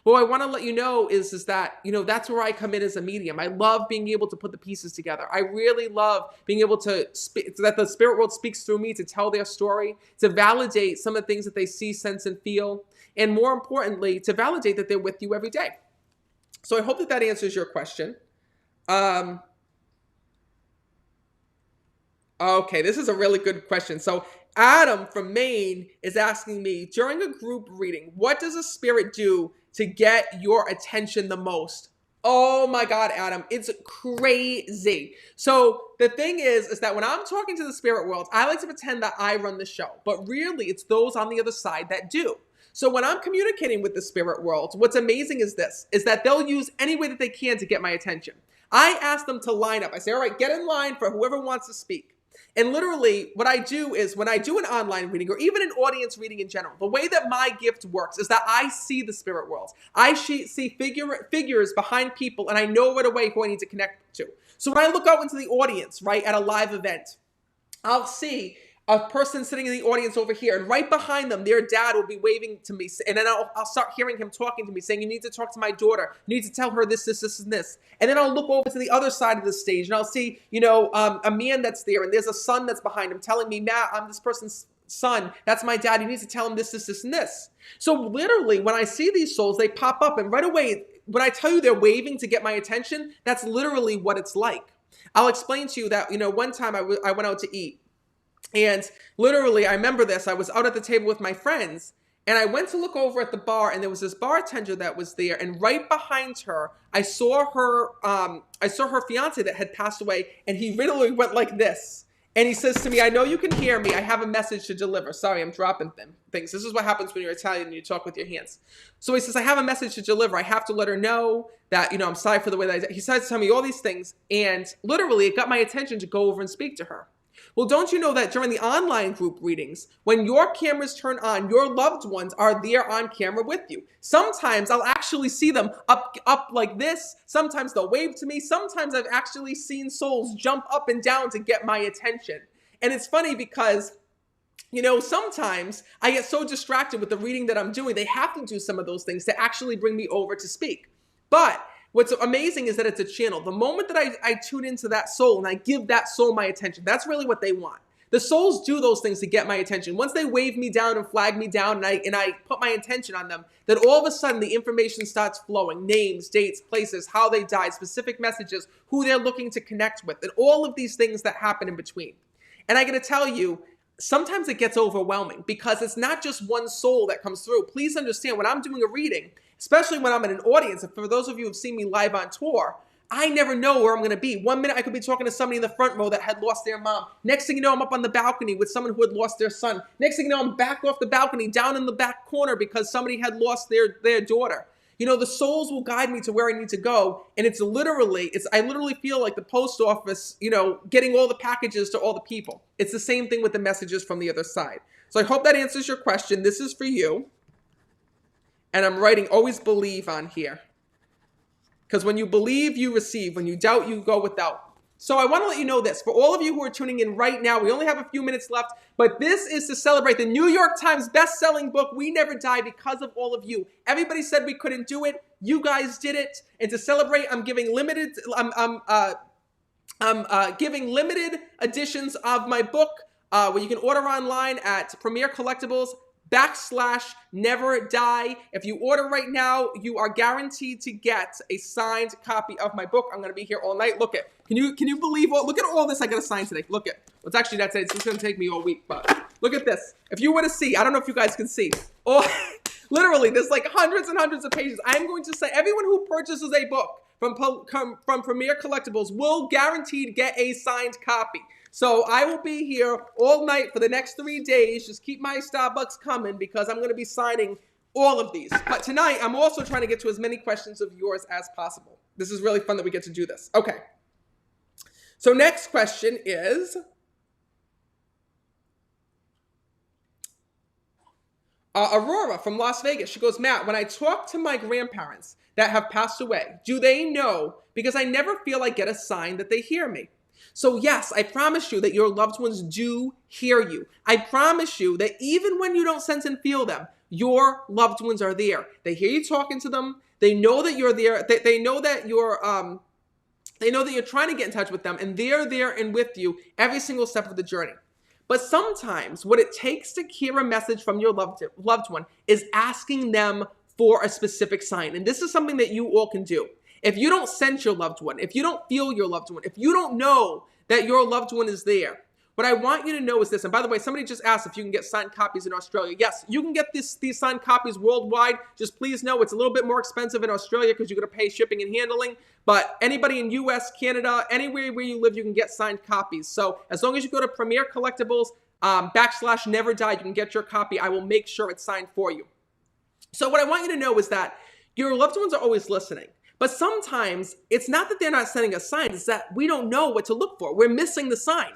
S1: What I want to let you know is that, you know, that's where I come in as a medium. I love being able to put the pieces together. I really love being able to that the spirit world speaks through me to tell their story, to validate some of the things that they see, sense, and feel. And more importantly, to validate that they're with you every day. So I hope that answers your question. Okay, this is a really good question. So Adam from Maine is asking me, during a group reading, what does a spirit do to get your attention the most? Oh my God, Adam, it's crazy. So the thing is that when I'm talking to the spirit world, I like to pretend that I run the show, but really it's those on the other side that do. So when I'm communicating with the spirit world, what's amazing is that they'll use any way that they can to get my attention. I ask them to line up. I say, all right, get in line for whoever wants to speak. And literally what I do is when I do an online reading or even an audience reading in general, the way that my gift works is that I see the spirit world. I see figures behind people, and I know right away who I need to connect to. So when I look out into the audience, right, at a live event, I'll see a person sitting in the audience over here, and right behind them, their dad will be waving to me. And then I'll start hearing him talking to me, saying, you need to talk to my daughter. You need to tell her this, and this. And then I'll look over to the other side of the stage, and I'll see, you know, a man that's there, and there's a son that's behind him telling me, Matt, I'm this person's son. That's my dad. You need to tell him this, and this. So literally, when I see these souls, they pop up, and right away, when I tell you they're waving to get my attention, that's literally what it's like. I'll explain to you that, you know, one time I went out to eat. And literally, I remember this. I was out at the table with my friends, and I went to look over at the bar, and there was this bartender that was there. And right behind her, I saw her fiance that had passed away, and he literally went like this. And he says to me, I know you can hear me. I have a message to deliver. Sorry, I'm dropping things. This is what happens when you're Italian and you talk with your hands. So he says, I have a message to deliver. I have to let her know that, you know, I'm sorry for the way that he started to tell me all these things. And literally, it got my attention to go over and speak to her. Well, don't you know that during the online group readings, when your cameras turn on, your loved ones are there on camera with you. Sometimes I'll actually see them up like this. Sometimes they'll wave to me. Sometimes I've actually seen souls jump up and down to get my attention. And it's funny because, you know, sometimes I get so distracted with the reading that I'm doing, they have to do some of those things to actually bring me over to speak. But what's amazing is that it's a channel. The moment that I tune into that soul and I give that soul my attention, that's really what they want. The souls do those things to get my attention. Once they wave me down and flag me down and I put my intention on them, then all of a sudden the information starts flowing. Names, dates, places, how they died, specific messages, who they're looking to connect with, and all of these things that happen in between. And I got to tell you, sometimes it gets overwhelming because it's not just one soul that comes through. Please understand, when I'm doing a reading, especially when I'm in an audience, and for those of you who've seen me live on tour, I never know where I'm going to be. 1 minute I could be talking to somebody in the front row that had lost their mom. Next thing you know, I'm up on the balcony with someone who had lost their son. Next thing you know, I'm back off the balcony down in the back corner because somebody had lost their daughter. You know, the souls will guide me to where I need to go. And I literally feel like the post office, you know, getting all the packages to all the people. It's the same thing with the messages from the other side. So I hope that answers your question. This is for you. And I'm writing always believe on here. Because when you believe, you receive. When you doubt, you go without. So I want to let you know this. For all of you who are tuning in right now, we only have a few minutes left, but this is to celebrate the New York Times best-selling book, We Never Die, because of all of you. Everybody said we couldn't do it. You guys did it. And to celebrate, I'm giving limited editions of my book, where you can order online at Premier Collectibles /Never Die. If you order right now, you are guaranteed to get a signed copy of my book. I'm going to be here all night. Look at, can you believe look at all this I got to sign today. Look at, well, it's actually not today. It's just going to take me all week, but look at this. If you were to see, I don't know if you guys can see. Oh, literally, there's like hundreds and hundreds of pages. I'm going to say everyone who purchases a book from Premier Collectibles will guaranteed get a signed copy. So I will be here all night for the next 3 days. Just keep my Starbucks coming because I'm going to be signing all of these. But tonight, I'm also trying to get to as many questions of yours as possible. This is really fun that we get to do this. Okay. So next question is, Aurora from Las Vegas. She goes, Matt, when I talk to my grandparents that have passed away, do they know? Because I never feel I get a sign that they hear me. So yes, I promise you that your loved ones do hear you. I promise you that even when you don't sense and feel them, your loved ones are there. They hear you talking to them. They know that you're there. They know that you're trying to get in touch with them, and they're there and with you every single step of the journey. But sometimes what it takes to hear a message from your loved one is asking them for a specific sign. And this is something that you all can do. If you don't sense your loved one, if you don't feel your loved one, if you don't know that your loved one is there, what I want you to know is this. And by the way, somebody just asked if you can get signed copies in Australia. Yes, you can get these signed copies worldwide. Just please know it's a little bit more expensive in Australia because you're going to pay shipping and handling. But anybody in US, Canada, anywhere where you live, you can get signed copies. So as long as you go to Premier Collectibles /Never Die, you can get your copy. I will make sure it's signed for you. So what I want you to know is that your loved ones are always listening. But sometimes it's not that they're not sending us signs, it's that we don't know what to look for. We're missing the sign.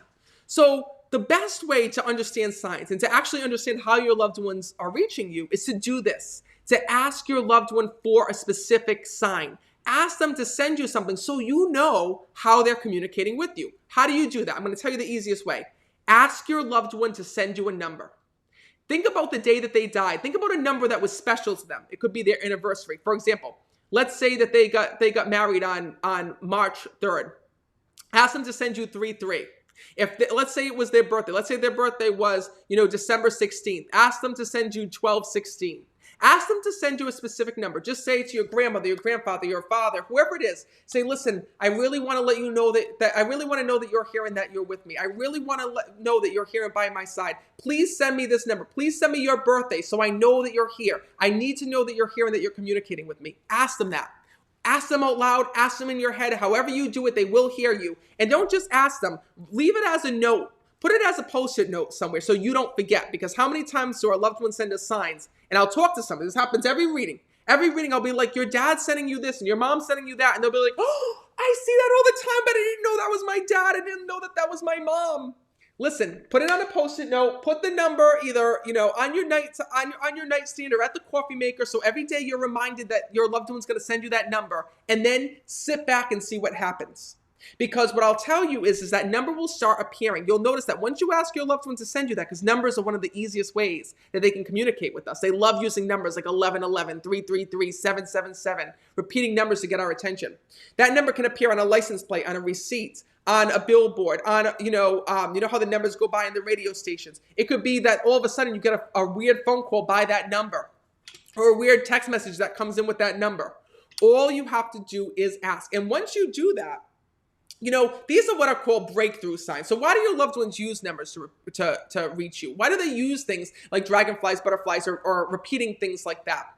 S1: So the best way to understand signs and to actually understand how your loved ones are reaching you is to do this, to ask your loved one for a specific sign. Ask them to send you something so you know how they're communicating with you. How do you do that? I'm going to tell you the easiest way. Ask your loved one to send you a number. Think about the day that they died. Think about a number that was special to them. It could be their anniversary. For example, let's say that they got married on March 3rd. Ask them to send you 33. Let's say it was their birthday. Let's say their birthday was, December 16th. Ask them to send you 1216. Ask them to send you a specific number. Just say to your grandmother, your grandfather, your father, whoever it is, say, listen, I really want to let you know that I really want to know that you're here and that you're with me. I really want to know that you're here by my side. Please send me this number. Please send me your birthday so I know that you're here. I need to know that you're here and that you're communicating with me. Ask them that. Ask them out loud. Ask them in your head. However you do it, they will hear you. And don't just ask them. Leave it as a note. Put it as a post-it note somewhere so you don't forget. Because how many times do our loved ones send us signs? And I'll talk to somebody. This happens every reading. Every reading I'll be like, your dad's sending you this and your mom's sending you that. And they'll be like, oh, I see that all the time, but I didn't know that was my dad. I didn't know that was my mom. Listen, put it on a post-it note. Put the number either, on your nightstand or at the coffee maker. So every day you're reminded that your loved one's going to send you that number. And then sit back and see what happens. Because what I'll tell you is that number will start appearing. You'll notice that once you ask your loved one to send you that, because numbers are one of the easiest ways that they can communicate with us. They love using numbers like 1111, 333, 777, repeating numbers to get our attention. That number can appear on a license plate, on a receipt, on a billboard, on, you know how the numbers go by in the radio stations. It could be that all of a sudden you get a weird phone call by that number or a weird text message that comes in with that number. All you have to do is ask. And once you do that, These are what are called breakthrough signs. So why do your loved ones use numbers to reach you? Why do they use things like dragonflies, butterflies, or repeating things like that?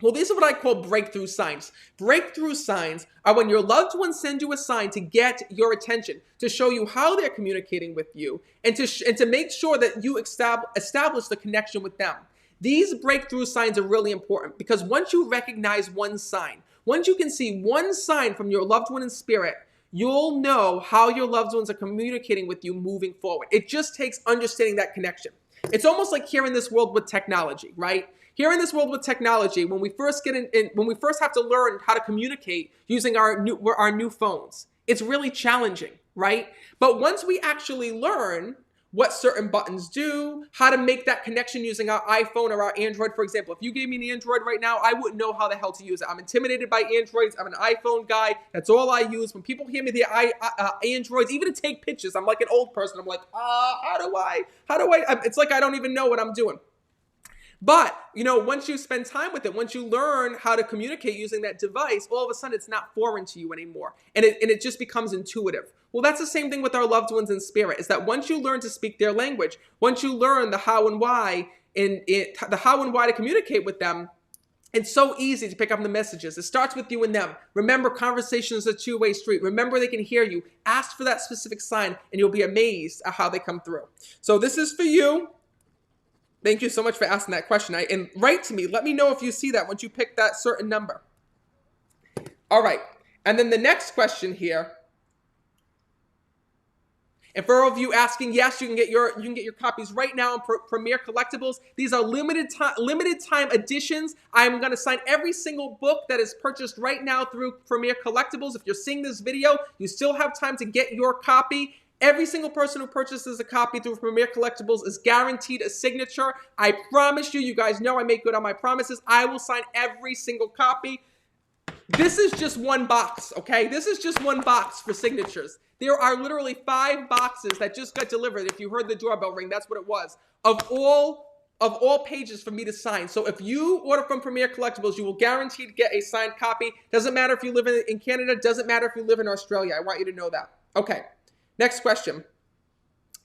S1: Well, these are what I call breakthrough signs. Breakthrough signs are when your loved ones send you a sign to get your attention, to show you how they're communicating with you, and to make sure that you establish the connection with them. These breakthrough signs are really important because once you recognize one sign, once you can see one sign from your loved one in spirit, you'll know how your loved ones are communicating with you moving forward. It just takes understanding that connection. It's almost like here in this world with technology, right? Here in this world with technology, when we first when we first have to learn how to communicate using our new phones, it's really challenging, right? But once we actually learn what certain buttons do, how to make that connection using our iPhone or our Android, for example. If you gave me an Android right now, I wouldn't know how the hell to use it. I'm intimidated by Androids. I'm an iPhone guy. That's all I use. When people hear me the Androids, even to take pictures, I'm like an old person. I'm like, how do I? It's like I don't even know what I'm doing. But, once you spend time with it, once you learn how to communicate using that device, all of a sudden it's not foreign to you anymore. And it just becomes intuitive. Well, that's the same thing with our loved ones in spirit, is that once you learn to speak their language, once you learn the how and why, to communicate with them, it's so easy to pick up the messages. It starts with you and them. Remember, conversation is a two-way street. Remember, they can hear you. Ask for that specific sign, and you'll be amazed at how they come through. So this is for you. Thank you so much for asking that question. And write to me. Let me know if you see that once you pick that certain number. All right. And then the next question here. And for all of you asking, yes, you can get your copies right now on Premier Collectibles. These are limited time editions. I'm going to sign every single book that is purchased right now through Premier Collectibles. If you're seeing this video, you still have time to get your copy. Every single person who purchases a copy through Premier Collectibles is guaranteed a signature. I promise you, you guys know I make good on my promises. I will sign every single copy. This is just one box, okay? This is just one box for signatures. There are literally 5 boxes that just got delivered. If you heard the doorbell ring, that's what it was. Of all pages for me to sign. So if you order from Premier Collectibles, you will guaranteed get a signed copy. Doesn't matter if you live in Canada. Doesn't matter if you live in Australia. I want you to know that. Okay. Next question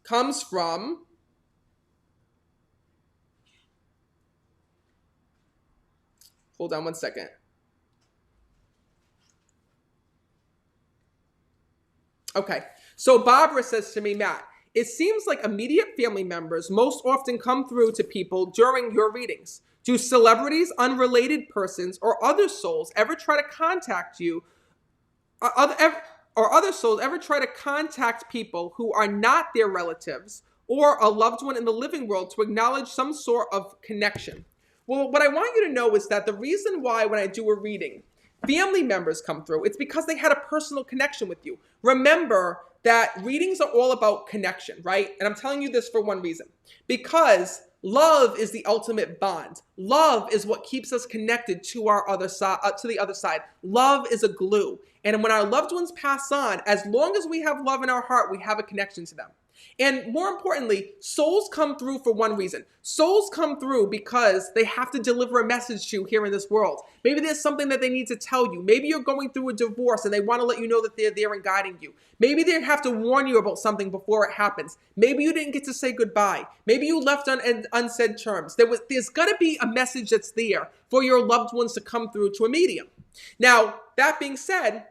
S1: comes from hold on one second. Okay, so Barbara says to me, Matt, it seems like immediate family members most often come through to people during your readings. Do celebrities, unrelated persons, or other souls ever try to contact you? Or other souls ever try to contact people who are not their relatives or a loved one in the living world to acknowledge some sort of connection? Well, what I want you to know is that the reason why when I do a reading, family members come through, it's because they had a personal connection with you. Remember that readings are all about connection, right? And I'm telling you this for one reason. Because love is the ultimate bond. Love is what keeps us connected to our other side, to the other side. Love is a glue. And when our loved ones pass on, as long as we have love in our heart, we have a connection to them. And more importantly, souls come through for one reason. Souls come through because they have to deliver a message to you here in this world. Maybe there's something that they need to tell you. Maybe you're going through a divorce and they want to let you know that they're there and guiding you. Maybe they have to warn you about something before it happens. Maybe you didn't get to say goodbye. Maybe you left on unsaid terms. There's got to be a message that's there for your loved ones to come through to a medium. Now, that being said,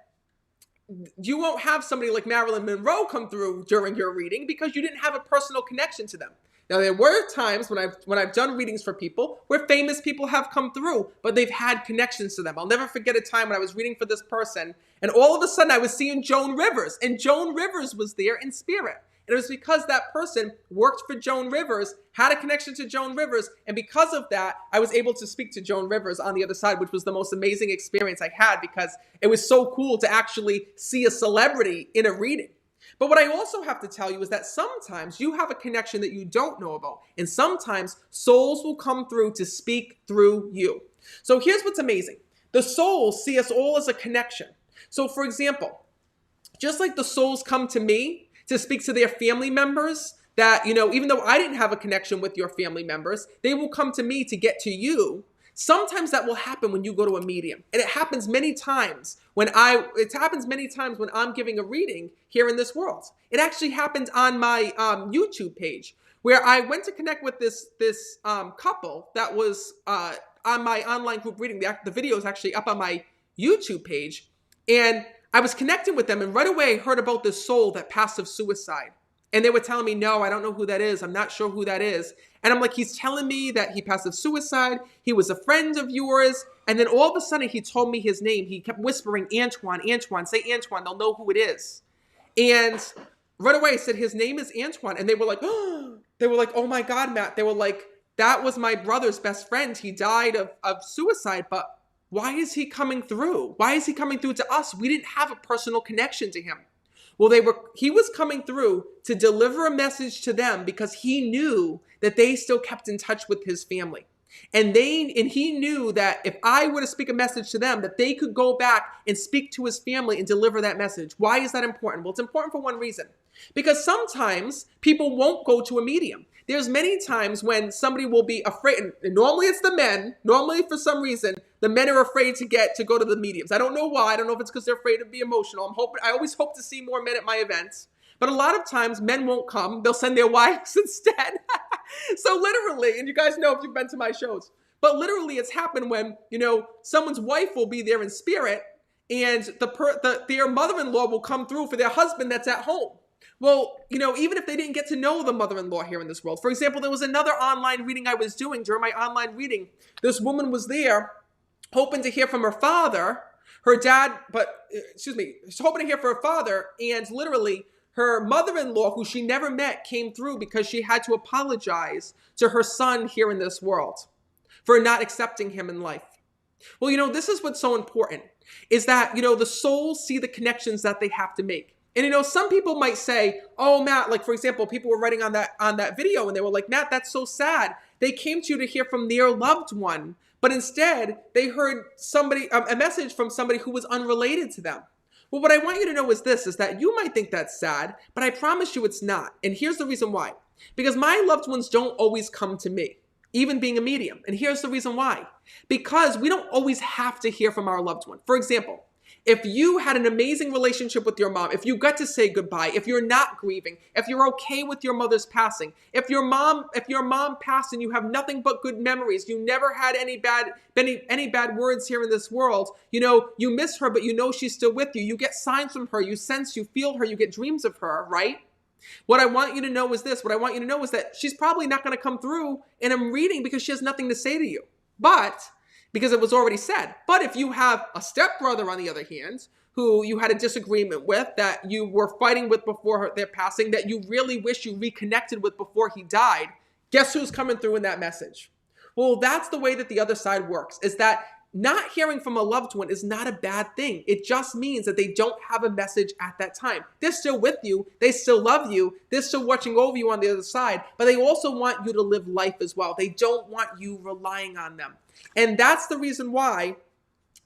S1: you won't have somebody like Marilyn Monroe come through during your reading because you didn't have a personal connection to them. Now, there were times when I've done readings for people where famous people have come through, but they've had connections to them. I'll never forget a time when I was reading for this person, and all of a sudden I was seeing Joan Rivers, and Joan Rivers was there in spirit. And it was because that person worked for Joan Rivers, had a connection to Joan Rivers, and because of that, I was able to speak to Joan Rivers on the other side, which was the most amazing experience I had because it was so cool to actually see a celebrity in a reading. But what I also have to tell you is that sometimes you have a connection that you don't know about, and sometimes souls will come through to speak through you. So here's what's amazing. The souls see us all as a connection. So for example, just like the souls come to me to speak to their family members that, even though I didn't have a connection with your family members, they will come to me to get to you Sometimes that will happen when you go to a medium. And it happens many times when I'm giving a reading here in this world. It actually happened on my YouTube page, where I went to connect with this couple that was on my online group reading. The video is actually up on my YouTube page. And I was connecting with them, and right away heard about this soul that passed of suicide. And they were telling me, no, I don't know who that is. I'm not sure who that is. And I'm like, he's telling me that he passed of suicide. He was a friend of yours. And then all of a sudden he told me his name. He kept whispering, Antoine, Antoine, say Antoine. They'll know who it is. And right away I said, his name is Antoine. And they were like, oh my God, Matt. They were like, that was my brother's best friend. He died of suicide, but why is he coming through? Why is he coming through to us? We didn't have a personal connection to him. Well, he was coming through to deliver a message to them because he knew that they still kept in touch with his family. And he knew that if I were to speak a message to them, that they could go back and speak to his family and deliver that message. Why is that important? Well, it's important for one reason. Because sometimes people won't go to a medium. There's many times when somebody will be afraid, and normally it's the men. Normally, for some reason, the men are afraid to go to the mediums. I don't know why. I don't know if it's because they're afraid to be emotional. I always hope to see more men at my events. But a lot of times, men won't come. They'll send their wives instead. So literally, and you guys know if you've been to my shows, but literally it's happened when, someone's wife will be there in spirit, and their mother-in-law will come through for their husband that's at home. Well, even if they didn't get to know the mother-in-law here in this world. For example, there was another online reading I was doing. During my online reading, this woman was there hoping to hear from her father, hoping to hear from her father, and literally her mother-in-law, who she never met, came through because she had to apologize to her son here in this world for not accepting him in life. Well, this is what's so important, is that, the souls see the connections that they have to make. And, some people might say, oh, Matt, like, for example, people were writing on that video and they were like, Matt, that's so sad. They came to you to hear from their loved one, but instead they heard a message from somebody who was unrelated to them. Well, what I want you to know is that you might think that's sad, but I promise you it's not. And here's the reason why. Because my loved ones don't always come to me, even being a medium. And here's the reason why. Because we don't always have to hear from our loved one. For example, if you had an amazing relationship with your mom, if you got to say goodbye, if you're not grieving, if you're okay with your mother's passing, if your mom passed and you have nothing but good memories, you never had any bad words here in this world, you miss her, but she's still with you. You get signs from her, you sense, you feel her, you get dreams of her, right? What I want you to know is this. What I want you to know is that she's probably not going to come through in a reading because she has nothing to say to you. Because it was already said. But if you have a stepbrother, on the other hand, who you had a disagreement with, that you were fighting with before their passing, that you really wish you reconnected with before he died, guess who's coming through in that message? Well, that's the way that the other side works, is that not hearing from a loved one is not a bad thing. It just means that they don't have a message at that time. They're still with you. They still love you. They're still watching over you on the other side, but they also want you to live life as well. They don't want you relying on them. And that's the reason why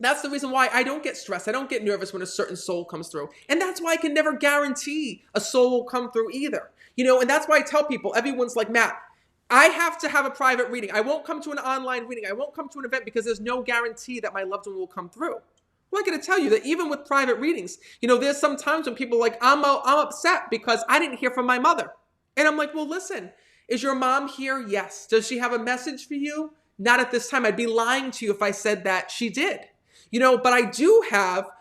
S1: I don't get stressed. I don't get nervous when a certain soul comes through. And that's why I can never guarantee a soul will come through either. And that's why I tell people, everyone's like, Matt, I have to have a private reading. I won't come to an online reading. I won't come to an event because there's no guarantee that my loved one will come through. Well, I got to tell you that even with private readings, there's some times when people are like, I'm upset because I didn't hear from my mother. And I'm like, well, listen, is your mom here? Yes. Does she have a message for you? Not at this time. I'd be lying to you if I said that she did. But I do have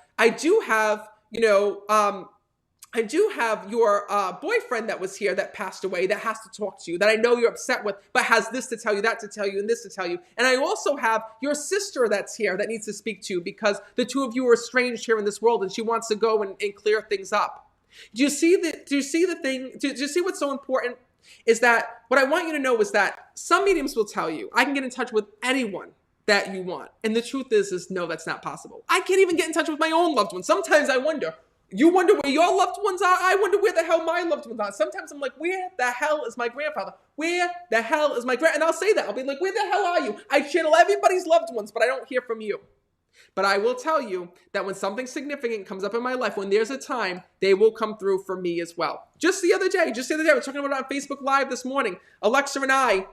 S1: your boyfriend that was here that passed away that has to talk to you, that I know you're upset with, but has this to tell you, that to tell you, and this to tell you. And I also have your sister that's here that needs to speak to you because the two of you are estranged here in this world and she wants to go and clear things up. Do you see what's so important? Is that what I want you to know is that some mediums will tell you, I can get in touch with anyone that you want. And the truth is no, that's not possible. I can't even get in touch with my own loved ones. Sometimes I wonder, you wonder where your loved ones are? I wonder where the hell my loved ones are. Sometimes I'm like, where the hell is my grandfather? Where the hell is my and I'll say that. I'll be like, where the hell are you? I channel everybody's loved ones, but I don't hear from you. But I will tell you that when something significant comes up in my life, when there's a time, they will come through for me as well. Just the other day, I was talking about it on Facebook Live this morning. Alexa and I,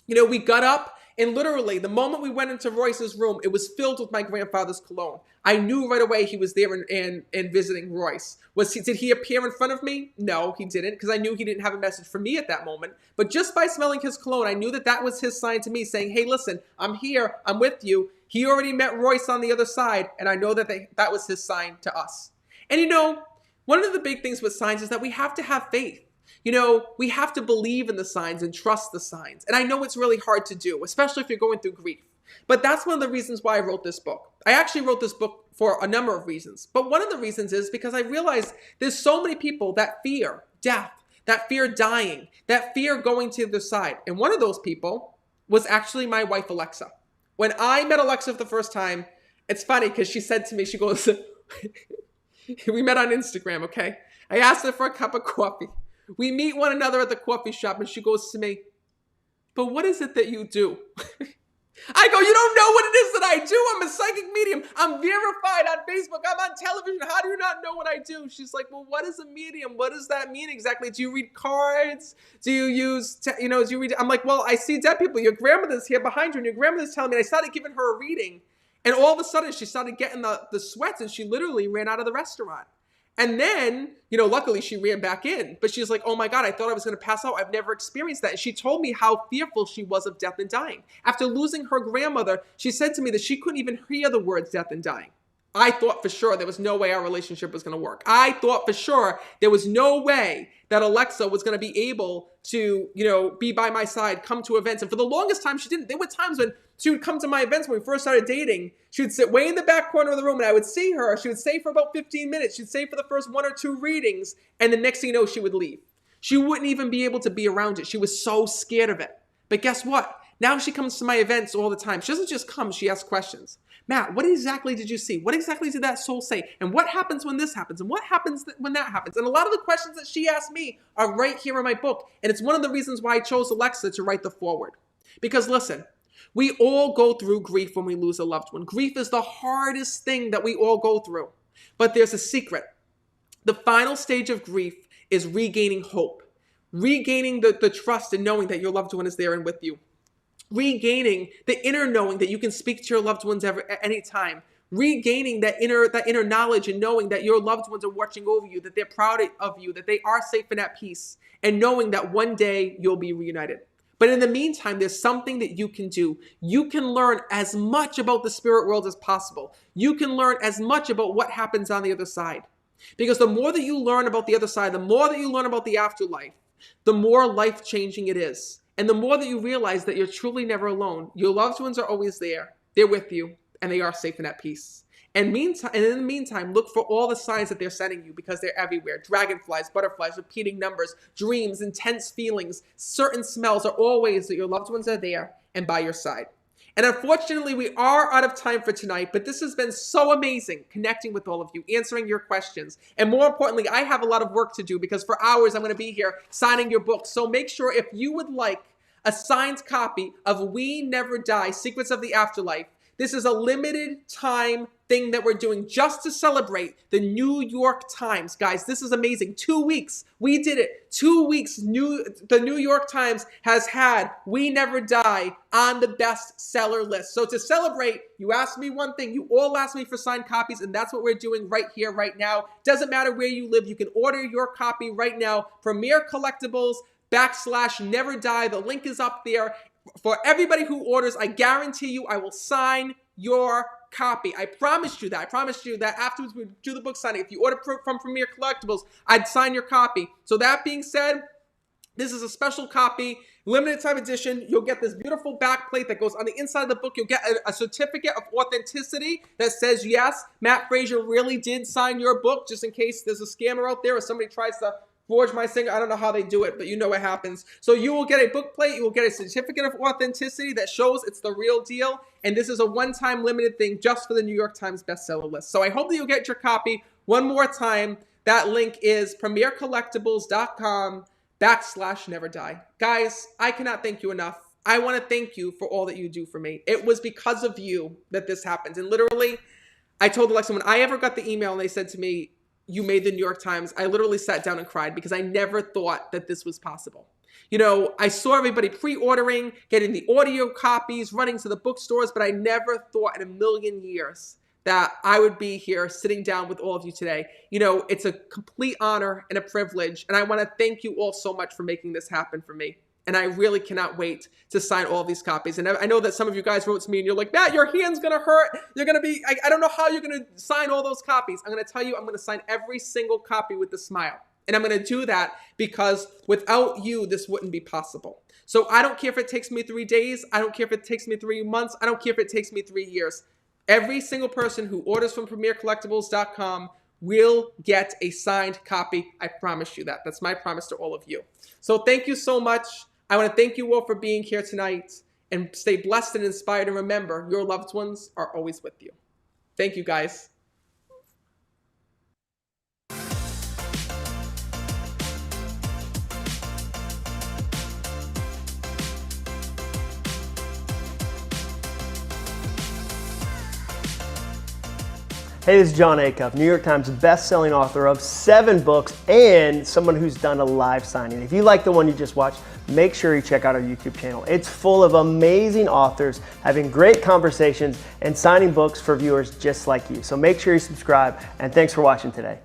S1: we got up And literally, the moment we went into Royce's room, it was filled with my grandfather's cologne. I knew right away he was there and visiting Royce. Did he appear in front of me? No, he didn't, because I knew he didn't have a message for me at that moment. But just by smelling his cologne, I knew that that was his sign to me saying, hey, listen, I'm here, I'm with you. He already met Royce on the other side, and I know that that was his sign to us. And you know, one of the big things with signs is that we have to have faith. You know, we have to believe in the signs and trust the signs. And I know it's really hard to do, especially if you're going through grief. But that's one of the reasons why I wrote this book. I actually wrote this book for a number of reasons. But one of the reasons is because I realized there's so many people that fear death, that fear dying, that fear going to the side. And one of those people was actually my wife, Alexa. When I met Alexa for the first time, it's funny because she said to me, she goes, we met on Instagram, okay? I asked her for a cup of coffee. We meet one another at the coffee shop and she goes to me, but what is it that you do? I go, you don't know what it is that I do. I'm a psychic medium. I'm verified on Facebook. I'm on television. How do you not know what I do? She's like, well, what is a medium? What does that mean exactly? Do you read cards? Do you use, do you read? I'm like, well, I see dead people. Your grandmother's here behind you and your grandmother's telling me. And I started giving her a reading. And all of a sudden she started getting the sweats and she literally ran out of the restaurant. And then, luckily she ran back in, but she's like, oh my God, I thought I was going to pass out. I've never experienced that. And she told me how fearful she was of death and dying. After losing her grandmother, she said to me that she couldn't even hear the words death and dying. I thought for sure there was no way our relationship was going to work. I thought for sure there was no way that Alexa was going to be able to, be by my side, come to events. And for the longest time, she didn't. There were times when she would come to my events when we first started dating. She would sit way in the back corner of the room and I would see her. She would stay for about 15 minutes. She'd stay for the first 1 or 2 readings. And the next thing you know, she would leave. She wouldn't even be able to be around it. She was so scared of it. But guess what? Now she comes to my events all the time. She doesn't just come, she asks questions. Matt, what exactly did you see? What exactly did that soul say? And what happens when this happens? And what happens when that happens? And a lot of the questions that she asked me are right here in my book. And it's one of the reasons why I chose Alexa to write the foreword. Because listen, we all go through grief when we lose a loved one. Grief is the hardest thing that we all go through. But there's a secret. The final stage of grief is regaining hope. Regaining the trust and knowing that your loved one is there and with you. Regaining the inner knowing that you can speak to your loved ones at any time. Regaining that inner knowledge and knowing that your loved ones are watching over you, that they're proud of you, that they are safe and at peace, and knowing that one day you'll be reunited. But in the meantime, there's something that you can do. You can learn as much about the spirit world as possible. You can learn as much about what happens on the other side. Because the more that you learn about the other side, the more that you learn about the afterlife, the more life-changing it is. And the more that you realize that you're truly never alone, your loved ones are always there, they're with you, and they are safe and at peace. And in the meantime, look for all the signs that they're sending you because they're everywhere. Dragonflies, butterflies, repeating numbers, dreams, intense feelings, certain smells are all ways that your loved ones are there and by your side. And unfortunately, we are out of time for tonight, but this has been so amazing connecting with all of you, answering your questions. And more importantly, I have a lot of work to do because for hours I'm going to be here signing your book. So make sure if you would like a signed copy of We Never Die, Secrets of the Afterlife, this is a limited time thing that we're doing just to celebrate the New York Times. Guys, this is amazing. 2 weeks. We did it. 2 weeks. The New York Times has had We Never Die on the bestseller list. So to celebrate, you asked me one thing. You all asked me for signed copies, and that's what we're doing right here, right now. Doesn't matter where you live. You can order your copy right now. Premier Collectibles /Never Die. The link is up there. For everybody who orders, I guarantee you I will sign your copy. I promised you that. I promised you that afterwards we do the book signing. If you order from Premier Collectibles, I'd sign your copy. So that being said, this is a special copy, limited time edition. You'll get this beautiful back plate that goes on the inside of the book. You'll get a certificate of authenticity that says, yes, Matt Fraser really did sign your book, just in case there's a scammer out there or somebody tries to forge my signature. I don't know how they do it, but you know what happens. So you will get a book plate. You will get a certificate of authenticity that shows it's the real deal. And this is a one-time limited thing just for the New York Times bestseller list. So I hope that you'll get your copy one more time. That link is premiercollectibles.com /Never Die. Guys, I cannot thank you enough. I want to thank you for all that you do for me. It was because of you that this happened. And literally, I told Alexa, when I ever got the email and they said to me, you made the New York Times, I literally sat down and cried because I never thought that this was possible. You know, I saw everybody pre-ordering, getting the audio copies, running to the bookstores, but I never thought in a million years that I would be here sitting down with all of you today. You know, it's a complete honor and a privilege, and I want to thank you all so much for making this happen for me. And I really cannot wait to sign all these copies. And I know that some of you guys wrote to me and you're like, Matt, your hand's going to hurt. You're going to be, I don't know how you're going to sign all those copies. I'm going to tell you, I'm going to sign every single copy with a smile. And I'm going to do that because without you, this wouldn't be possible. So I don't care if it takes me 3 days. I don't care if it takes me 3 months. I don't care if it takes me 3 years. Every single person who orders from premiercollectibles.com will get a signed copy. I promise you that. That's my promise to all of you. So thank you so much. I want to thank you all for being here tonight, and stay blessed and inspired, and remember, your loved ones are always with you. Thank you, guys.
S2: Hey, this is John Acuff, New York Times best-selling author of 7 books and someone who's done a live signing. If you like the one you just watched, make sure you check out our YouTube channel. It's full of amazing authors having great conversations and signing books for viewers just like you. So make sure you subscribe, and thanks for watching today.